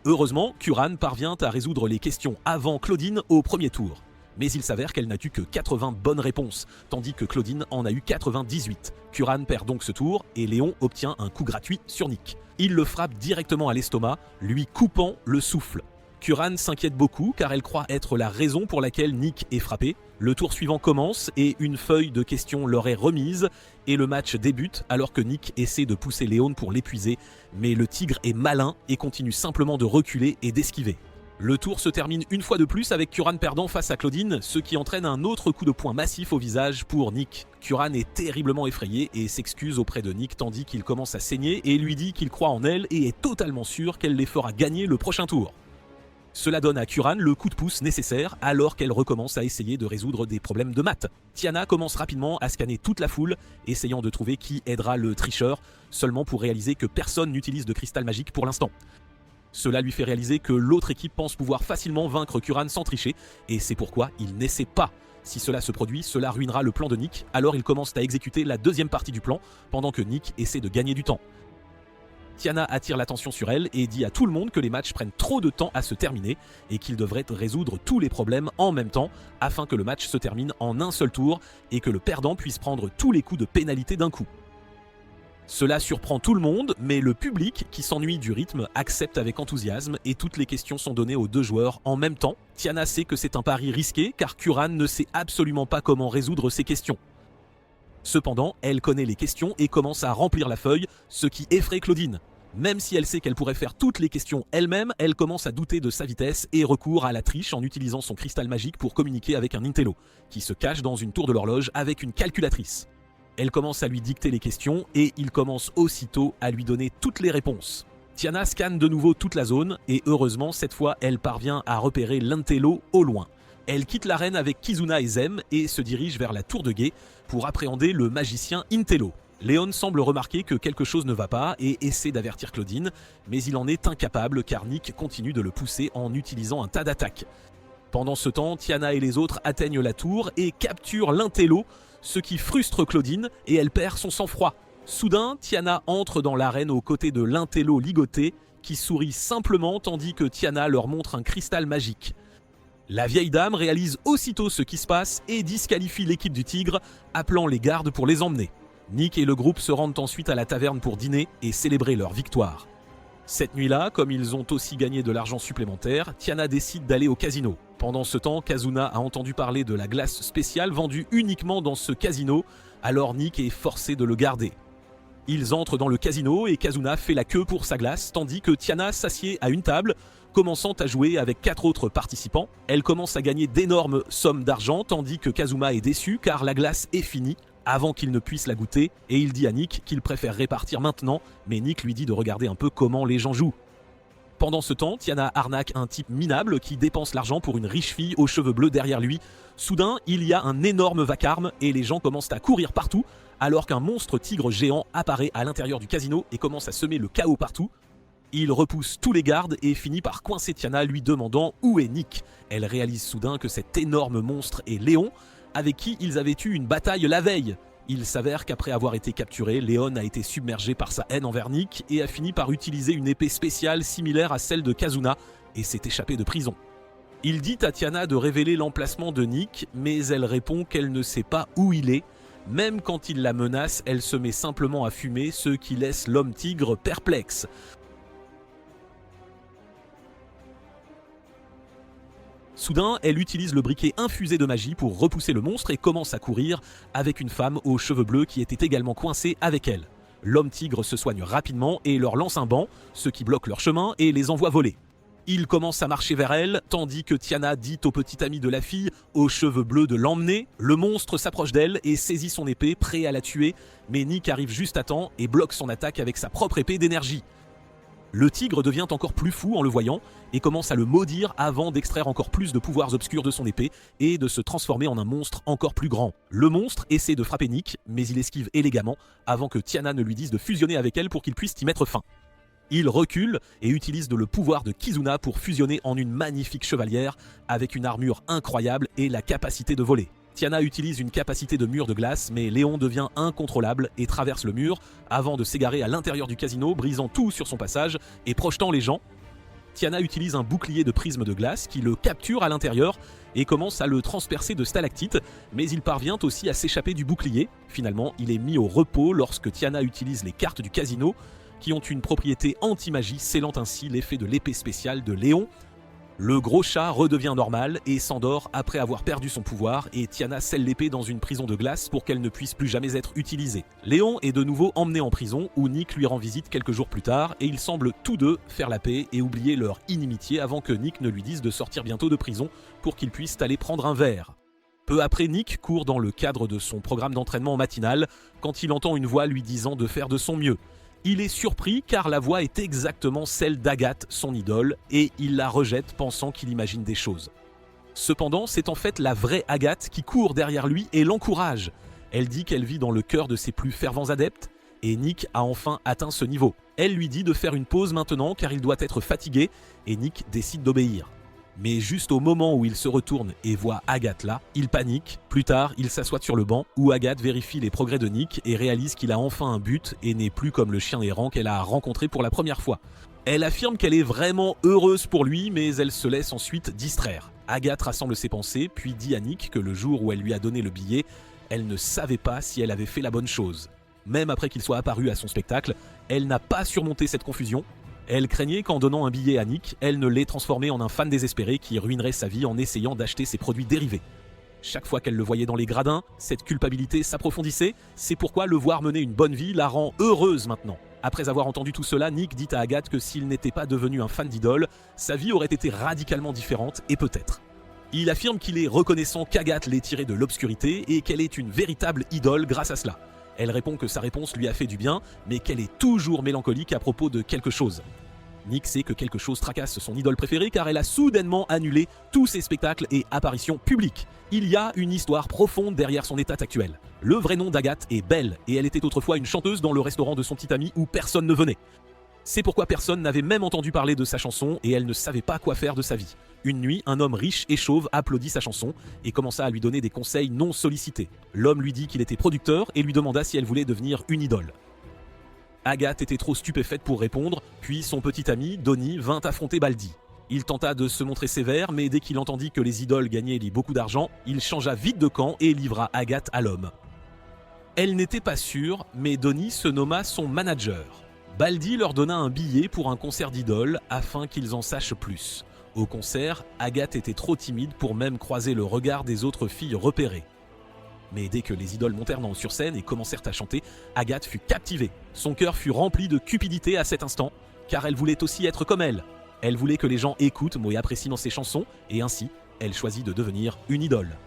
Heureusement, Curran parvient à résoudre les questions avant Claudine au premier tour. Mais il s'avère qu'elle n'a eu que 80 bonnes réponses, tandis que Claudine en a eu 98. Curran perd donc ce tour et Léon obtient un coup gratuit sur Nick. Il le frappe directement à l'estomac, lui coupant le souffle. Curran s'inquiète beaucoup car elle croit être la raison pour laquelle Nick est frappé. Le tour suivant commence et une feuille de questions leur est remise et le match débute alors que Nick essaie de pousser Léon pour l'épuiser, mais le tigre est malin et continue simplement de reculer et d'esquiver. Le tour se termine une fois de plus avec Curran perdant face à Claudine, ce qui entraîne un autre coup de poing massif au visage pour Nick. Curran est terriblement effrayé et s'excuse auprès de Nick tandis qu'il commence à saigner et lui dit qu'il croit en elle et est totalement sûr qu'elle les fera gagner le prochain tour. Cela donne à Curran le coup de pouce nécessaire alors qu'elle recommence à essayer de résoudre des problèmes de maths. Tiana commence rapidement à scanner toute la foule, essayant de trouver qui aidera le tricheur, seulement pour réaliser que personne n'utilise de cristal magique pour l'instant. Cela lui fait réaliser que l'autre équipe pense pouvoir facilement vaincre Curran sans tricher, et c'est pourquoi il n'essaie pas. Si cela se produit, cela ruinera le plan de Nick, alors il commence à exécuter la deuxième partie du plan, pendant que Nick essaie de gagner du temps. Tiana attire l'attention sur elle et dit à tout le monde que les matchs prennent trop de temps à se terminer et qu'ils devraient résoudre tous les problèmes en même temps afin que le match se termine en un seul tour et que le perdant puisse prendre tous les coups de pénalité d'un coup. Cela surprend tout le monde, mais le public, qui s'ennuie du rythme, accepte avec enthousiasme et toutes les questions sont données aux deux joueurs en même temps. Tiana sait que c'est un pari risqué car Curran ne sait absolument pas comment résoudre ces questions. Cependant, elle connaît les questions et commence à remplir la feuille, ce qui effraie Claudine. Même si elle sait qu'elle pourrait faire toutes les questions elle-même, elle commence à douter de sa vitesse et recourt à la triche en utilisant son cristal magique pour communiquer avec un Intello, qui se cache dans une tour de l'horloge avec une calculatrice. Elle commence à lui dicter les questions et il commence aussitôt à lui donner toutes les réponses. Tiana scanne de nouveau toute la zone et heureusement cette fois elle parvient à repérer l'Intello au loin. Elle quitte l'arène avec Kizuna et Zem et se dirige vers la tour de guet pour appréhender le magicien Intello. Léon semble remarquer que quelque chose ne va pas et essaie d'avertir Claudine, mais il en est incapable car Nick continue de le pousser en utilisant un tas d'attaques. Pendant ce temps, Tiana et les autres atteignent la tour et capturent l'Intello, ce qui frustre Claudine et elle perd son sang-froid. Soudain, Tiana entre dans l'arène aux côtés de l'Intello ligoté qui sourit simplement tandis que Tiana leur montre un cristal magique. La vieille dame réalise aussitôt ce qui se passe et disqualifie l'équipe du Tigre, appelant les gardes pour les emmener. Nick et le groupe se rendent ensuite à la taverne pour dîner et célébrer leur victoire. Cette nuit-là, comme ils ont aussi gagné de l'argent supplémentaire, Tiana décide d'aller au casino. Pendant ce temps, Kazuna a entendu parler de la glace spéciale vendue uniquement dans ce casino, alors Nick est forcé de le garder. Ils entrent dans le casino et Kazuna fait la queue pour sa glace, tandis que Tiana s'assied à une table, commençant à jouer avec 4 autres participants. Elle commence à gagner d'énormes sommes d'argent, tandis que Kazuma est déçu car la glace est finie avant qu'il ne puisse la goûter, et il dit à Nick qu'il préfère répartir maintenant, mais Nick lui dit de regarder un peu comment les gens jouent. Pendant ce temps, Tiana arnaque un type minable qui dépense l'argent pour une riche fille aux cheveux bleus derrière lui. Soudain, il y a un énorme vacarme et les gens commencent à courir partout, alors qu'un monstre tigre géant apparaît à l'intérieur du casino et commence à semer le chaos partout. Il repousse tous les gardes et finit par coincer Tiana lui demandant où est Nick. Elle réalise soudain que cet énorme monstre est Léon, avec qui ils avaient eu une bataille la veille. Il s'avère qu'après avoir été capturé, Léon a été submergé par sa haine envers Nick et a fini par utiliser une épée spéciale similaire à celle de Kazuna et s'est échappé de prison. Il dit à Tiana de révéler l'emplacement de Nick, mais elle répond qu'elle ne sait pas où il est. Même quand il la menace, elle se met simplement à fumer, ce qui laisse l'homme tigre perplexe. Soudain, elle utilise le briquet infusé de magie pour repousser le monstre et commence à courir avec une femme aux cheveux bleus qui était également coincée avec elle. L'homme tigre se soigne rapidement et leur lance un banc, ce qui bloque leur chemin et les envoie voler. Il commence à marcher vers elle, tandis que Tiana dit au petit ami de la fille, aux cheveux bleus, de l'emmener. Le monstre s'approche d'elle et saisit son épée, prêt à la tuer, mais Nick arrive juste à temps et bloque son attaque avec sa propre épée d'énergie. Le tigre devient encore plus fou en le voyant et commence à le maudire avant d'extraire encore plus de pouvoirs obscurs de son épée et de se transformer en un monstre encore plus grand. Le monstre essaie de frapper Nick, mais il esquive élégamment avant que Tiana ne lui dise de fusionner avec elle pour qu'il puisse y mettre fin. Il recule et utilise le pouvoir de Kizuna pour fusionner en une magnifique chevalière avec une armure incroyable et la capacité de voler. Tiana utilise une capacité de mur de glace, mais Léon devient incontrôlable et traverse le mur avant de s'égarer à l'intérieur du casino, brisant tout sur son passage et projetant les gens. Tiana utilise un bouclier de prisme de glace qui le capture à l'intérieur et commence à le transpercer de stalactites, mais il parvient aussi à s'échapper du bouclier. Finalement, il est mis au repos lorsque Tiana utilise les cartes du casino, qui ont une propriété anti-magie, scellant ainsi l'effet de l'épée spéciale de Léon. Le gros chat redevient normal et s'endort après avoir perdu son pouvoir, et Tiana scelle l'épée dans une prison de glace pour qu'elle ne puisse plus jamais être utilisée. Léon est de nouveau emmené en prison, où Nick lui rend visite quelques jours plus tard, et ils semblent tous deux faire la paix et oublier leur inimitié avant que Nick ne lui dise de sortir bientôt de prison pour qu'ils puissent aller prendre un verre. Peu après, Nick court dans le cadre de son programme d'entraînement matinal quand il entend une voix lui disant de faire de son mieux. Il est surpris car la voix est exactement celle d'Agathe, son idole, et il la rejette pensant qu'il imagine des choses. Cependant, c'est en fait la vraie Agathe qui court derrière lui et l'encourage. Elle dit qu'elle vit dans le cœur de ses plus fervents adeptes, et Nick a enfin atteint ce niveau. Elle lui dit de faire une pause maintenant car il doit être fatigué, et Nick décide d'obéir. Mais juste au moment où il se retourne et voit Agathe là, il panique. Plus tard, il s'assoit sur le banc où Agathe vérifie les progrès de Nick et réalise qu'il a enfin un but et n'est plus comme le chien errant qu'elle a rencontré pour la première fois. Elle affirme qu'elle est vraiment heureuse pour lui, mais elle se laisse ensuite distraire. Agathe rassemble ses pensées, puis dit à Nick que le jour où elle lui a donné le billet, elle ne savait pas si elle avait fait la bonne chose. Même après qu'il soit apparu à son spectacle, elle n'a pas surmonté cette confusion. Elle craignait qu'en donnant un billet à Nick, elle ne l'ait transformé en un fan désespéré qui ruinerait sa vie en essayant d'acheter ses produits dérivés. Chaque fois qu'elle le voyait dans les gradins, cette culpabilité s'approfondissait, c'est pourquoi le voir mener une bonne vie la rend heureuse maintenant. Après avoir entendu tout cela, Nick dit à Agathe que s'il n'était pas devenu un fan d'idole, sa vie aurait été radicalement différente et peut-être. Il affirme qu'il est reconnaissant qu'Agathe l'ait tiré de l'obscurité et qu'elle est une véritable idole grâce à cela. Elle répond que sa réponse lui a fait du bien, mais qu'elle est toujours mélancolique à propos de quelque chose. Nick sait que quelque chose tracasse son idole préférée car elle a soudainement annulé tous ses spectacles et apparitions publiques. Il y a une histoire profonde derrière son état actuel. Le vrai nom d'Agathe est Belle et elle était autrefois une chanteuse dans le restaurant de son petit ami où personne ne venait. C'est pourquoi personne n'avait même entendu parler de sa chanson et elle ne savait pas quoi faire de sa vie. Une nuit, un homme riche et chauve applaudit sa chanson et commença à lui donner des conseils non sollicités. L'homme lui dit qu'il était producteur et lui demanda si elle voulait devenir une idole. Agathe était trop stupéfaite pour répondre, puis son petit ami, Donnie, vint affronter Baldi. Il tenta de se montrer sévère, mais dès qu'il entendit que les idoles gagnaient beaucoup d'argent, il changea vite de camp et livra Agathe à l'homme. Elle n'était pas sûre, mais Donnie se nomma son manager. Baldi leur donna un billet pour un concert d'idoles afin qu'ils en sachent plus. Au concert, Agathe était trop timide pour même croiser le regard des autres filles repérées. Mais dès que les idoles montèrent sur scène et commencèrent à chanter, Agathe fut captivée. Son cœur fut rempli de cupidité à cet instant, car elle voulait aussi être comme elle. Elle voulait que les gens écoutent et apprécient ses chansons, et ainsi, elle choisit de devenir une idole.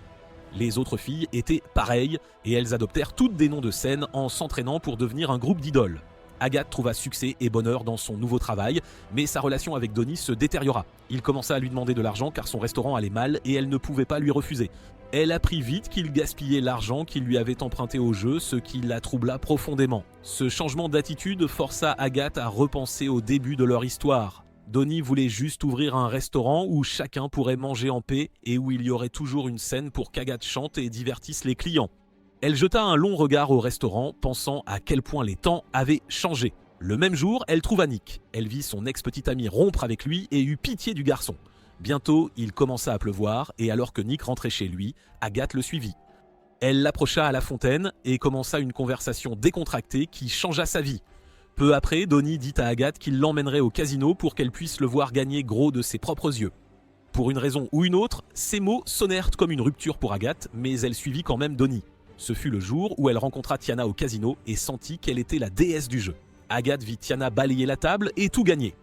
Les autres filles étaient pareilles, et elles adoptèrent toutes des noms de scène en s'entraînant pour devenir un groupe d'idoles. Agathe trouva succès et bonheur dans son nouveau travail, mais sa relation avec Donnie se détériora. Il commença à lui demander de l'argent car son restaurant allait mal et elle ne pouvait pas lui refuser. Elle apprit vite qu'il gaspillait l'argent qu'il lui avait emprunté au jeu, ce qui la troubla profondément. Ce changement d'attitude força Agathe à repenser au début de leur histoire. Donnie voulait juste ouvrir un restaurant où chacun pourrait manger en paix et où il y aurait toujours une scène pour qu'Agathe chante et divertisse les clients. Elle jeta un long regard au restaurant, pensant à quel point les temps avaient changé. Le même jour, elle trouva Nick. Elle vit son ex-petite amie rompre avec lui et eut pitié du garçon. Bientôt, il commença à pleuvoir et alors que Nick rentrait chez lui, Agathe le suivit. Elle l'approcha à la fontaine et commença une conversation décontractée qui changea sa vie. Peu après, Donnie dit à Agathe qu'il l'emmènerait au casino pour qu'elle puisse le voir gagner gros de ses propres yeux. Pour une raison ou une autre, ces mots sonnèrent comme une rupture pour Agathe, mais elle suivit quand même Donnie. Ce fut le jour où elle rencontra Tiana au casino et sentit qu'elle était la déesse du jeu. Agathe vit Tiana balayer la table et tout gagner.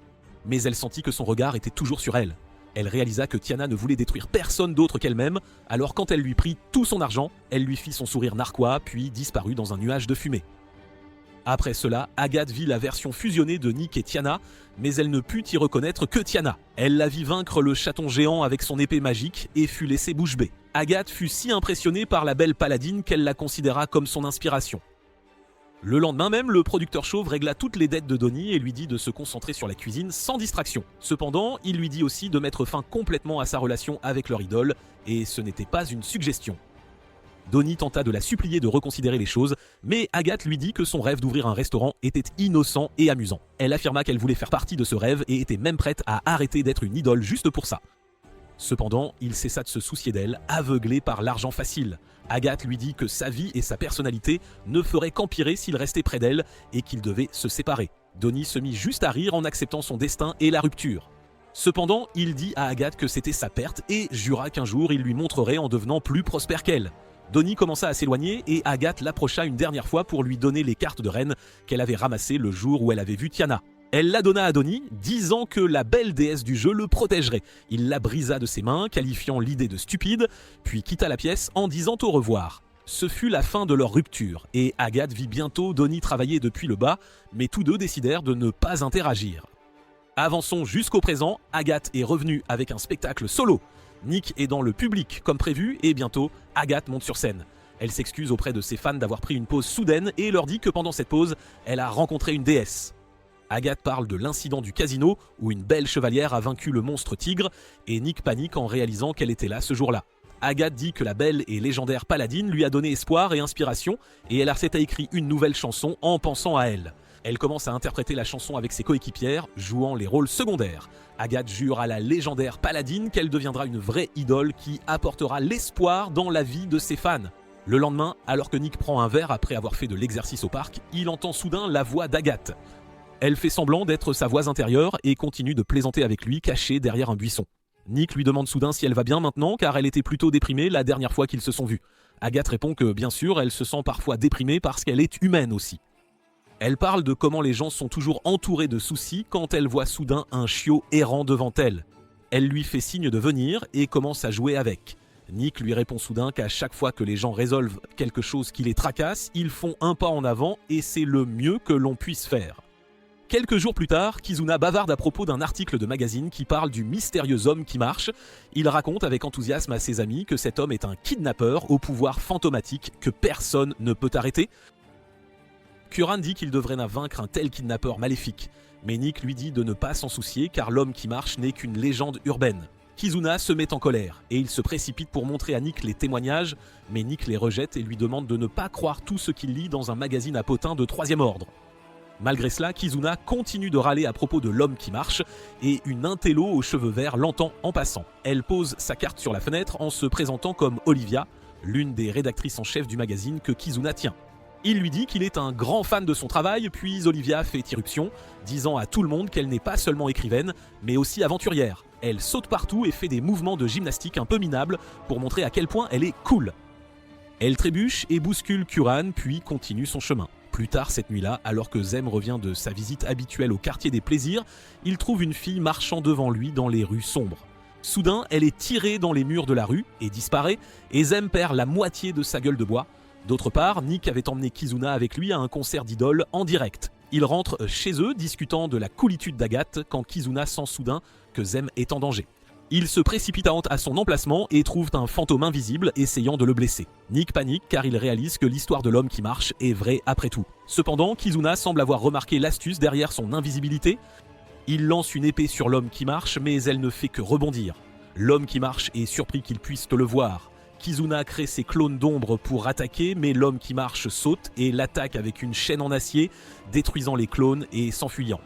Mais elle sentit que son regard était toujours sur elle. Elle réalisa que Tiana ne voulait détruire personne d'autre qu'elle-même, alors quand elle lui prit tout son argent, elle lui fit son sourire narquois, puis disparut dans un nuage de fumée. Après cela, Agathe vit la version fusionnée de Nick et Tiana, mais elle ne put y reconnaître que Tiana. Elle la vit vaincre le chaton géant avec son épée magique et fut laissée bouche bée. Agathe fut si impressionnée par la belle paladine qu'elle la considéra comme son inspiration. Le lendemain même, le producteur chauve régla toutes les dettes de Donnie et lui dit de se concentrer sur la cuisine sans distraction. Cependant, il lui dit aussi de mettre fin complètement à sa relation avec leur idole, et ce n'était pas une suggestion. Donnie tenta de la supplier de reconsidérer les choses, mais Agathe lui dit que son rêve d'ouvrir un restaurant était innocent et amusant. Elle affirma qu'elle voulait faire partie de ce rêve et était même prête à arrêter d'être une idole juste pour ça. Cependant, il cessa de se soucier d'elle, aveuglé par l'argent facile. Agathe lui dit que sa vie et sa personnalité ne feraient qu'empirer s'il restait près d'elle et qu'il devait se séparer. Donnie se mit juste à rire en acceptant son destin et la rupture. Cependant, il dit à Agathe que c'était sa perte et jura qu'un jour il lui montrerait en devenant plus prospère qu'elle. Donnie commença à s'éloigner et Agathe l'approcha une dernière fois pour lui donner les cartes de reine qu'elle avait ramassées le jour où elle avait vu Tiana. Elle la donna à Donnie, disant que la belle déesse du jeu le protégerait. Il la brisa de ses mains, qualifiant l'idée de stupide, puis quitta la pièce en disant au revoir. Ce fut la fin de leur rupture, et Agathe vit bientôt Donnie travailler depuis le bas, mais tous deux décidèrent de ne pas interagir. Avançons jusqu'au présent, Agathe est revenue avec un spectacle solo. Nick est dans le public comme prévu, et bientôt, Agathe monte sur scène. Elle s'excuse auprès de ses fans d'avoir pris une pause soudaine et leur dit que pendant cette pause, elle a rencontré une déesse. Agathe parle de l'incident du casino où une belle chevalière a vaincu le monstre tigre et Nick panique en réalisant qu'elle était là ce jour-là. Agathe dit que la belle et légendaire paladine lui a donné espoir et inspiration et elle a écrit une nouvelle chanson en pensant à elle. Elle commence à interpréter la chanson avec ses coéquipières, jouant les rôles secondaires. Agathe jure à la légendaire paladine qu'elle deviendra une vraie idole qui apportera l'espoir dans la vie de ses fans. Le lendemain, alors que Nick prend un verre après avoir fait de l'exercice au parc, il entend soudain la voix d'Agathe. Elle fait semblant d'être sa voix intérieure et continue de plaisanter avec lui, cachée derrière un buisson. Nick lui demande soudain si elle va bien maintenant, car elle était plutôt déprimée la dernière fois qu'ils se sont vus. Agathe répond que bien sûr, elle se sent parfois déprimée parce qu'elle est humaine aussi. Elle parle de comment les gens sont toujours entourés de soucis quand elle voit soudain un chiot errant devant elle. Elle lui fait signe de venir et commence à jouer avec. Nick lui répond soudain qu'à chaque fois que les gens résolvent quelque chose qui les tracasse, ils font un pas en avant et c'est le mieux que l'on puisse faire. Quelques jours plus tard, Kizuna bavarde à propos d'un article de magazine qui parle du mystérieux homme qui marche. Il raconte avec enthousiasme à ses amis que cet homme est un kidnappeur au pouvoir fantomatique que personne ne peut arrêter. Kuran dit qu'il devrait vaincre un tel kidnappeur maléfique, mais Nick lui dit de ne pas s'en soucier car l'homme qui marche n'est qu'une légende urbaine. Kizuna se met en colère et il se précipite pour montrer à Nick les témoignages, mais Nick les rejette et lui demande de ne pas croire tout ce qu'il lit dans un magazine à potins de 3e ordre. Malgré cela, Kizuna continue de râler à propos de l'homme qui marche et une intello aux cheveux verts l'entend en passant. Elle pose sa carte sur la fenêtre en se présentant comme Olivia, l'une des rédactrices en chef du magazine que Kizuna tient. Il lui dit qu'il est un grand fan de son travail, puis Olivia fait irruption, disant à tout le monde qu'elle n'est pas seulement écrivaine, mais aussi aventurière. Elle saute partout et fait des mouvements de gymnastique un peu minables pour montrer à quel point elle est cool. Elle trébuche et bouscule Kuran, puis continue son chemin. Plus tard cette nuit-là, alors que Zem revient de sa visite habituelle au quartier des plaisirs, il trouve une fille marchant devant lui dans les rues sombres. Soudain, elle est tirée dans les murs de la rue et disparaît, et Zem perd la moitié de sa gueule de bois. D'autre part, Nick avait emmené Kizuna avec lui à un concert d'idoles en direct. Ils rentrent chez eux discutant de la coolitude d'Agathe quand Kizuna sent soudain que Zem est en danger. Il se précipite à son emplacement et trouve un fantôme invisible essayant de le blesser. Nick panique car il réalise que l'histoire de l'homme qui marche est vraie après tout. Cependant, Kizuna semble avoir remarqué l'astuce derrière son invisibilité. Il lance une épée sur l'homme qui marche, mais elle ne fait que rebondir. L'homme qui marche est surpris qu'il puisse le voir. Kizuna crée ses clones d'ombre pour attaquer, mais l'homme qui marche saute et l'attaque avec une chaîne en acier, détruisant les clones et s'enfuyant.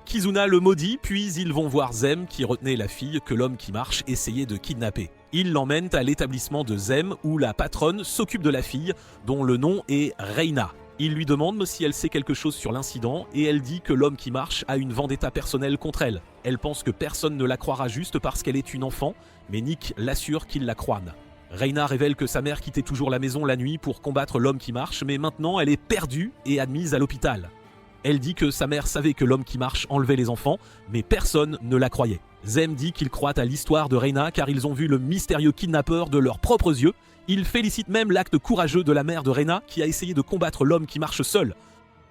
Kizuna le maudit, puis ils vont voir Zem qui retenait la fille que l'homme qui marche essayait de kidnapper. Ils l'emmènent à l'établissement de Zem où la patronne s'occupe de la fille, dont le nom est Reina. Il lui demande si elle sait quelque chose sur l'incident et elle dit que l'homme qui marche a une vendetta personnelle contre elle. Elle pense que personne ne la croira juste parce qu'elle est une enfant, mais Nick l'assure qu'il la croine. Reina révèle que sa mère quittait toujours la maison la nuit pour combattre l'homme qui marche, mais maintenant elle est perdue et admise à l'hôpital. Elle dit que sa mère savait que l'homme qui marche enlevait les enfants, mais personne ne la croyait. Zem dit qu'il croit à l'histoire de Reina car ils ont vu le mystérieux kidnappeur de leurs propres yeux. Il félicite même l'acte courageux de la mère de Reina qui a essayé de combattre l'homme qui marche seul.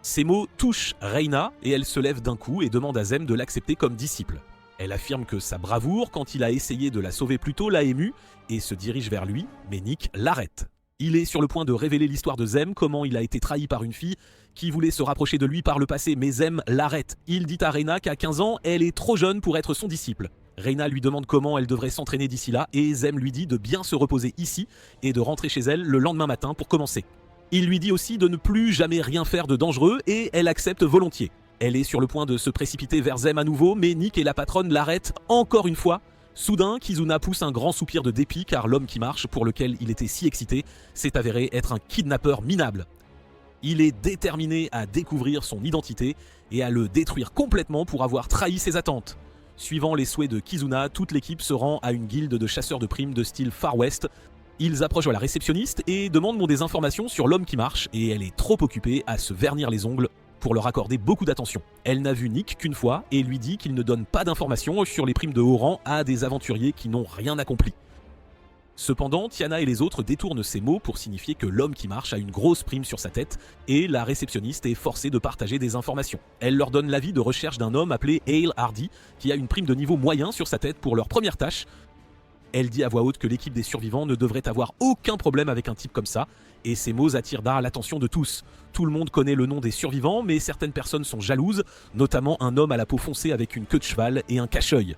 Ces mots touchent Reina et elle se lève d'un coup et demande à Zem de l'accepter comme disciple. Elle affirme que sa bravoure quand il a essayé de la sauver plus tôt l'a émue et se dirige vers lui, mais Nick l'arrête. Il est sur le point de révéler l'histoire de Zem, comment il a été trahi par une fille qui voulait se rapprocher de lui par le passé, mais Zem l'arrête. Il dit à Reina qu'à 15 ans, elle est trop jeune pour être son disciple. Reina lui demande comment elle devrait s'entraîner d'ici là et Zem lui dit de bien se reposer ici et de rentrer chez elle le lendemain matin pour commencer. Il lui dit aussi de ne plus jamais rien faire de dangereux et elle accepte volontiers. Elle est sur le point de se précipiter vers Zem à nouveau, mais Nick et la patronne l'arrêtent encore une fois. Soudain, Kizuna pousse un grand soupir de dépit car l'homme qui marche, pour lequel il était si excité, s'est avéré être un kidnappeur minable. Il est déterminé à découvrir son identité et à le détruire complètement pour avoir trahi ses attentes. Suivant les souhaits de Kizuna, toute l'équipe se rend à une guilde de chasseurs de primes de style Far West. Ils approchent la réceptionniste et demandent des informations sur l'homme qui marche et elle est trop occupée à se vernir les ongles pour leur accorder beaucoup d'attention. Elle n'a vu Nick qu'une fois et lui dit qu'il ne donne pas d'informations sur les primes de haut rang à des aventuriers qui n'ont rien accompli. Cependant, Tiana et les autres détournent ces mots pour signifier que l'homme qui marche a une grosse prime sur sa tête et la réceptionniste est forcée de partager des informations. Elle leur donne l'avis de recherche d'un homme appelé Hale Hardy qui a une prime de niveau moyen sur sa tête pour leur première tâche. Elle dit à voix haute que l'équipe des survivants ne devrait avoir aucun problème avec un type comme ça, et ces mots attirent l'attention de tous. Tout le monde connaît le nom des survivants, mais certaines personnes sont jalouses, notamment un homme à la peau foncée avec une queue de cheval et un cache-œil.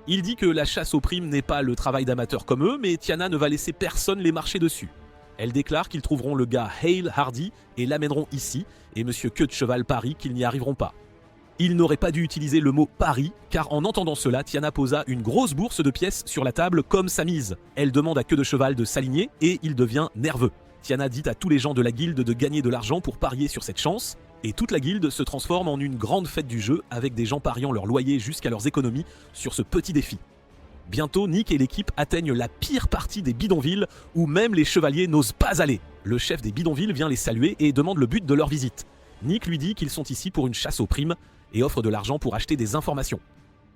Il dit que la chasse aux primes n'est pas le travail d'amateurs comme eux, mais Tiana ne va laisser personne les marcher dessus. Elle déclare qu'ils trouveront le gars Hale Hardy et l'amèneront ici, et monsieur queue de cheval parie qu'ils n'y arriveront pas. Il n'aurait pas dû utiliser le mot pari, car en entendant cela, Tiana posa une grosse bourse de pièces sur la table comme sa mise. Elle demande à queue de cheval de s'aligner et il devient nerveux. Tiana dit à tous les gens de la guilde de gagner de l'argent pour parier sur cette chance, et toute la guilde se transforme en une grande fête du jeu avec des gens pariant leur loyer jusqu'à leurs économies sur ce petit défi. Bientôt, Nick et l'équipe atteignent la pire partie des bidonvilles où même les chevaliers n'osent pas aller. Le chef des bidonvilles vient les saluer et demande le but de leur visite. Nick lui dit qu'ils sont ici pour une chasse aux primes et offre de l'argent pour acheter des informations.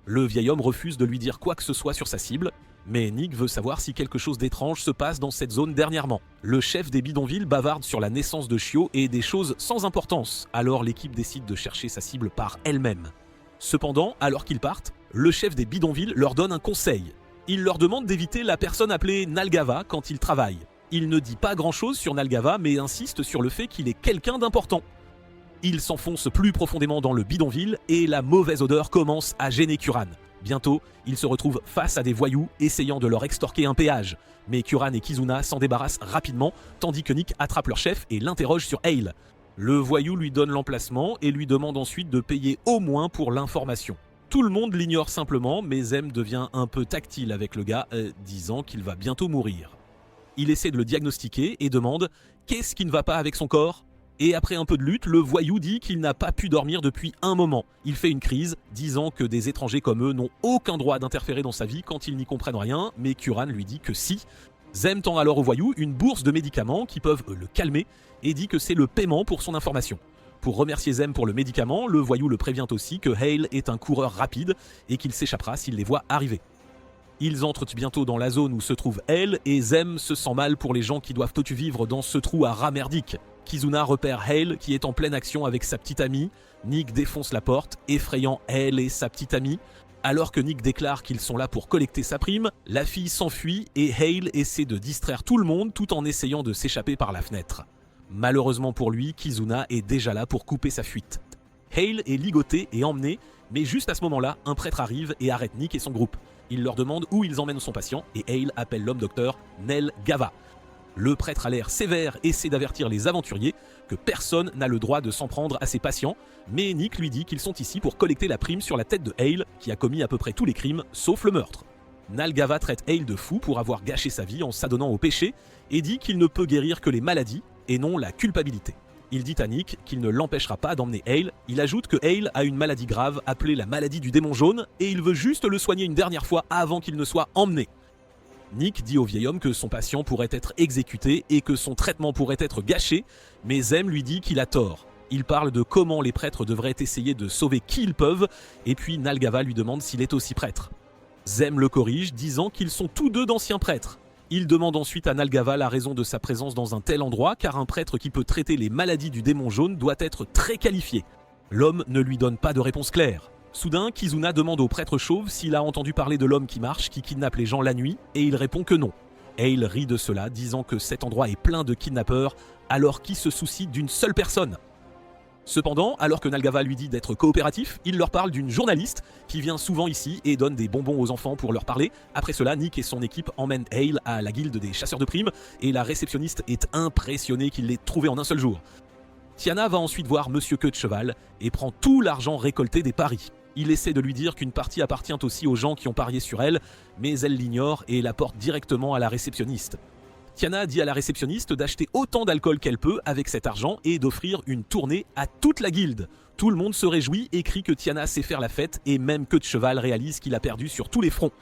Le vieil homme refuse de lui dire quoi que ce soit sur sa cible, mais Nick veut savoir si quelque chose d'étrange se passe dans cette zone dernièrement. Le chef des bidonvilles bavarde sur la naissance de Shio et des choses sans importance, alors l'équipe décide de chercher sa cible par elle-même. Cependant, alors qu'ils partent, le chef des bidonvilles leur donne un conseil. Il leur demande d'éviter la personne appelée Nalgava quand ils travaillent. Il ne dit pas grand-chose sur Nalgava, mais insiste sur le fait qu'il est quelqu'un d'important. Il s'enfonce plus profondément dans le bidonville et la mauvaise odeur commence à gêner Kuran. Bientôt, il se retrouve face à des voyous essayant de leur extorquer un péage. Mais Kuran et Kizuna s'en débarrassent rapidement, tandis que Nick attrape leur chef et l'interroge sur Hale. Le voyou lui donne l'emplacement et lui demande ensuite de payer au moins pour l'information. Tout le monde l'ignore simplement, mais Zem devient un peu tactile avec le gars, disant qu'il va bientôt mourir. Il essaie de le diagnostiquer et demande « Qu'est-ce qui ne va pas avec son corps ?» Et après un peu de lutte, le voyou dit qu'il n'a pas pu dormir depuis un moment. Il fait une crise, disant que des étrangers comme eux n'ont aucun droit d'interférer dans sa vie quand ils n'y comprennent rien, mais Kuran lui dit que si. Zem tend alors au voyou une bourse de médicaments qui peuvent le calmer et dit que c'est le paiement pour son information. Pour remercier Zem pour le médicament, le voyou le prévient aussi que Hale est un coureur rapide et qu'il s'échappera s'il les voit arriver. Ils entrent bientôt dans la zone où se trouve Hale et Zem se sent mal pour les gens qui doivent tout vivre dans ce trou à rat merdique. Kizuna repère Hale qui est en pleine action avec sa petite amie. Nick défonce la porte, effrayant Hale et sa petite amie. Alors que Nick déclare qu'ils sont là pour collecter sa prime, la fille s'enfuit et Hale essaie de distraire tout le monde tout en essayant de s'échapper par la fenêtre. Malheureusement pour lui, Kizuna est déjà là pour couper sa fuite. Hale est ligoté et emmené Mais juste à ce moment-là, un prêtre arrive et arrête Nick et son groupe. Il leur demande où ils emmènent son patient et Hale appelle l'homme docteur Nel Gava. Le prêtre a l'air sévère et essaie d'avertir les aventuriers que personne n'a le droit de s'en prendre à ses patients, mais Nick lui dit qu'ils sont ici pour collecter la prime sur la tête de Hale, qui a commis à peu près tous les crimes, sauf le meurtre. Nal Gava traite Hale de fou pour avoir gâché sa vie en s'adonnant au péché et dit qu'il ne peut guérir que les maladies et non la culpabilité. Il dit à Nick qu'il ne l'empêchera pas d'emmener Hale. Il ajoute que Hale a une maladie grave appelée la maladie du démon jaune et il veut juste le soigner une dernière fois avant qu'il ne soit emmené. Nick dit au vieil homme que son patient pourrait être exécuté et que son traitement pourrait être gâché, mais Zem lui dit qu'il a tort. Il parle de comment les prêtres devraient essayer de sauver qui ils peuvent, et puis Nal Gava lui demande s'il est aussi prêtre. Zem le corrige, disant qu'ils sont tous deux d'anciens prêtres. Il demande ensuite à Nal Gava la raison de sa présence dans un tel endroit, car un prêtre qui peut traiter les maladies du démon jaune doit être très qualifié. L'homme ne lui donne pas de réponse claire. Soudain, Kizuna demande au prêtre chauve s'il a entendu parler de l'homme qui marche, qui kidnappe les gens la nuit, et il répond que non. Hale rit de cela, disant que cet endroit est plein de kidnappeurs, alors qui se soucie d'une seule personne. Cependant, alors que Nal Gava lui dit d'être coopératif, il leur parle d'une journaliste qui vient souvent ici et donne des bonbons aux enfants pour leur parler. Après cela, Nick et son équipe emmènent Hale à la guilde des chasseurs de primes, et la réceptionniste est impressionnée qu'il l'ait trouvé en un seul jour. Tiana va ensuite voir Monsieur Queue de Cheval et prend tout l'argent récolté des paris. Il essaie de lui dire qu'une partie appartient aussi aux gens qui ont parié sur elle, mais elle l'ignore et la porte directement à la réceptionniste. Tiana dit à la réceptionniste d'acheter autant d'alcool qu'elle peut avec cet argent et d'offrir une tournée à toute la guilde. Tout le monde se réjouit et crie que Tiana sait faire la fête et même Queue de Cheval réalise qu'il a perdu sur tous les fronts.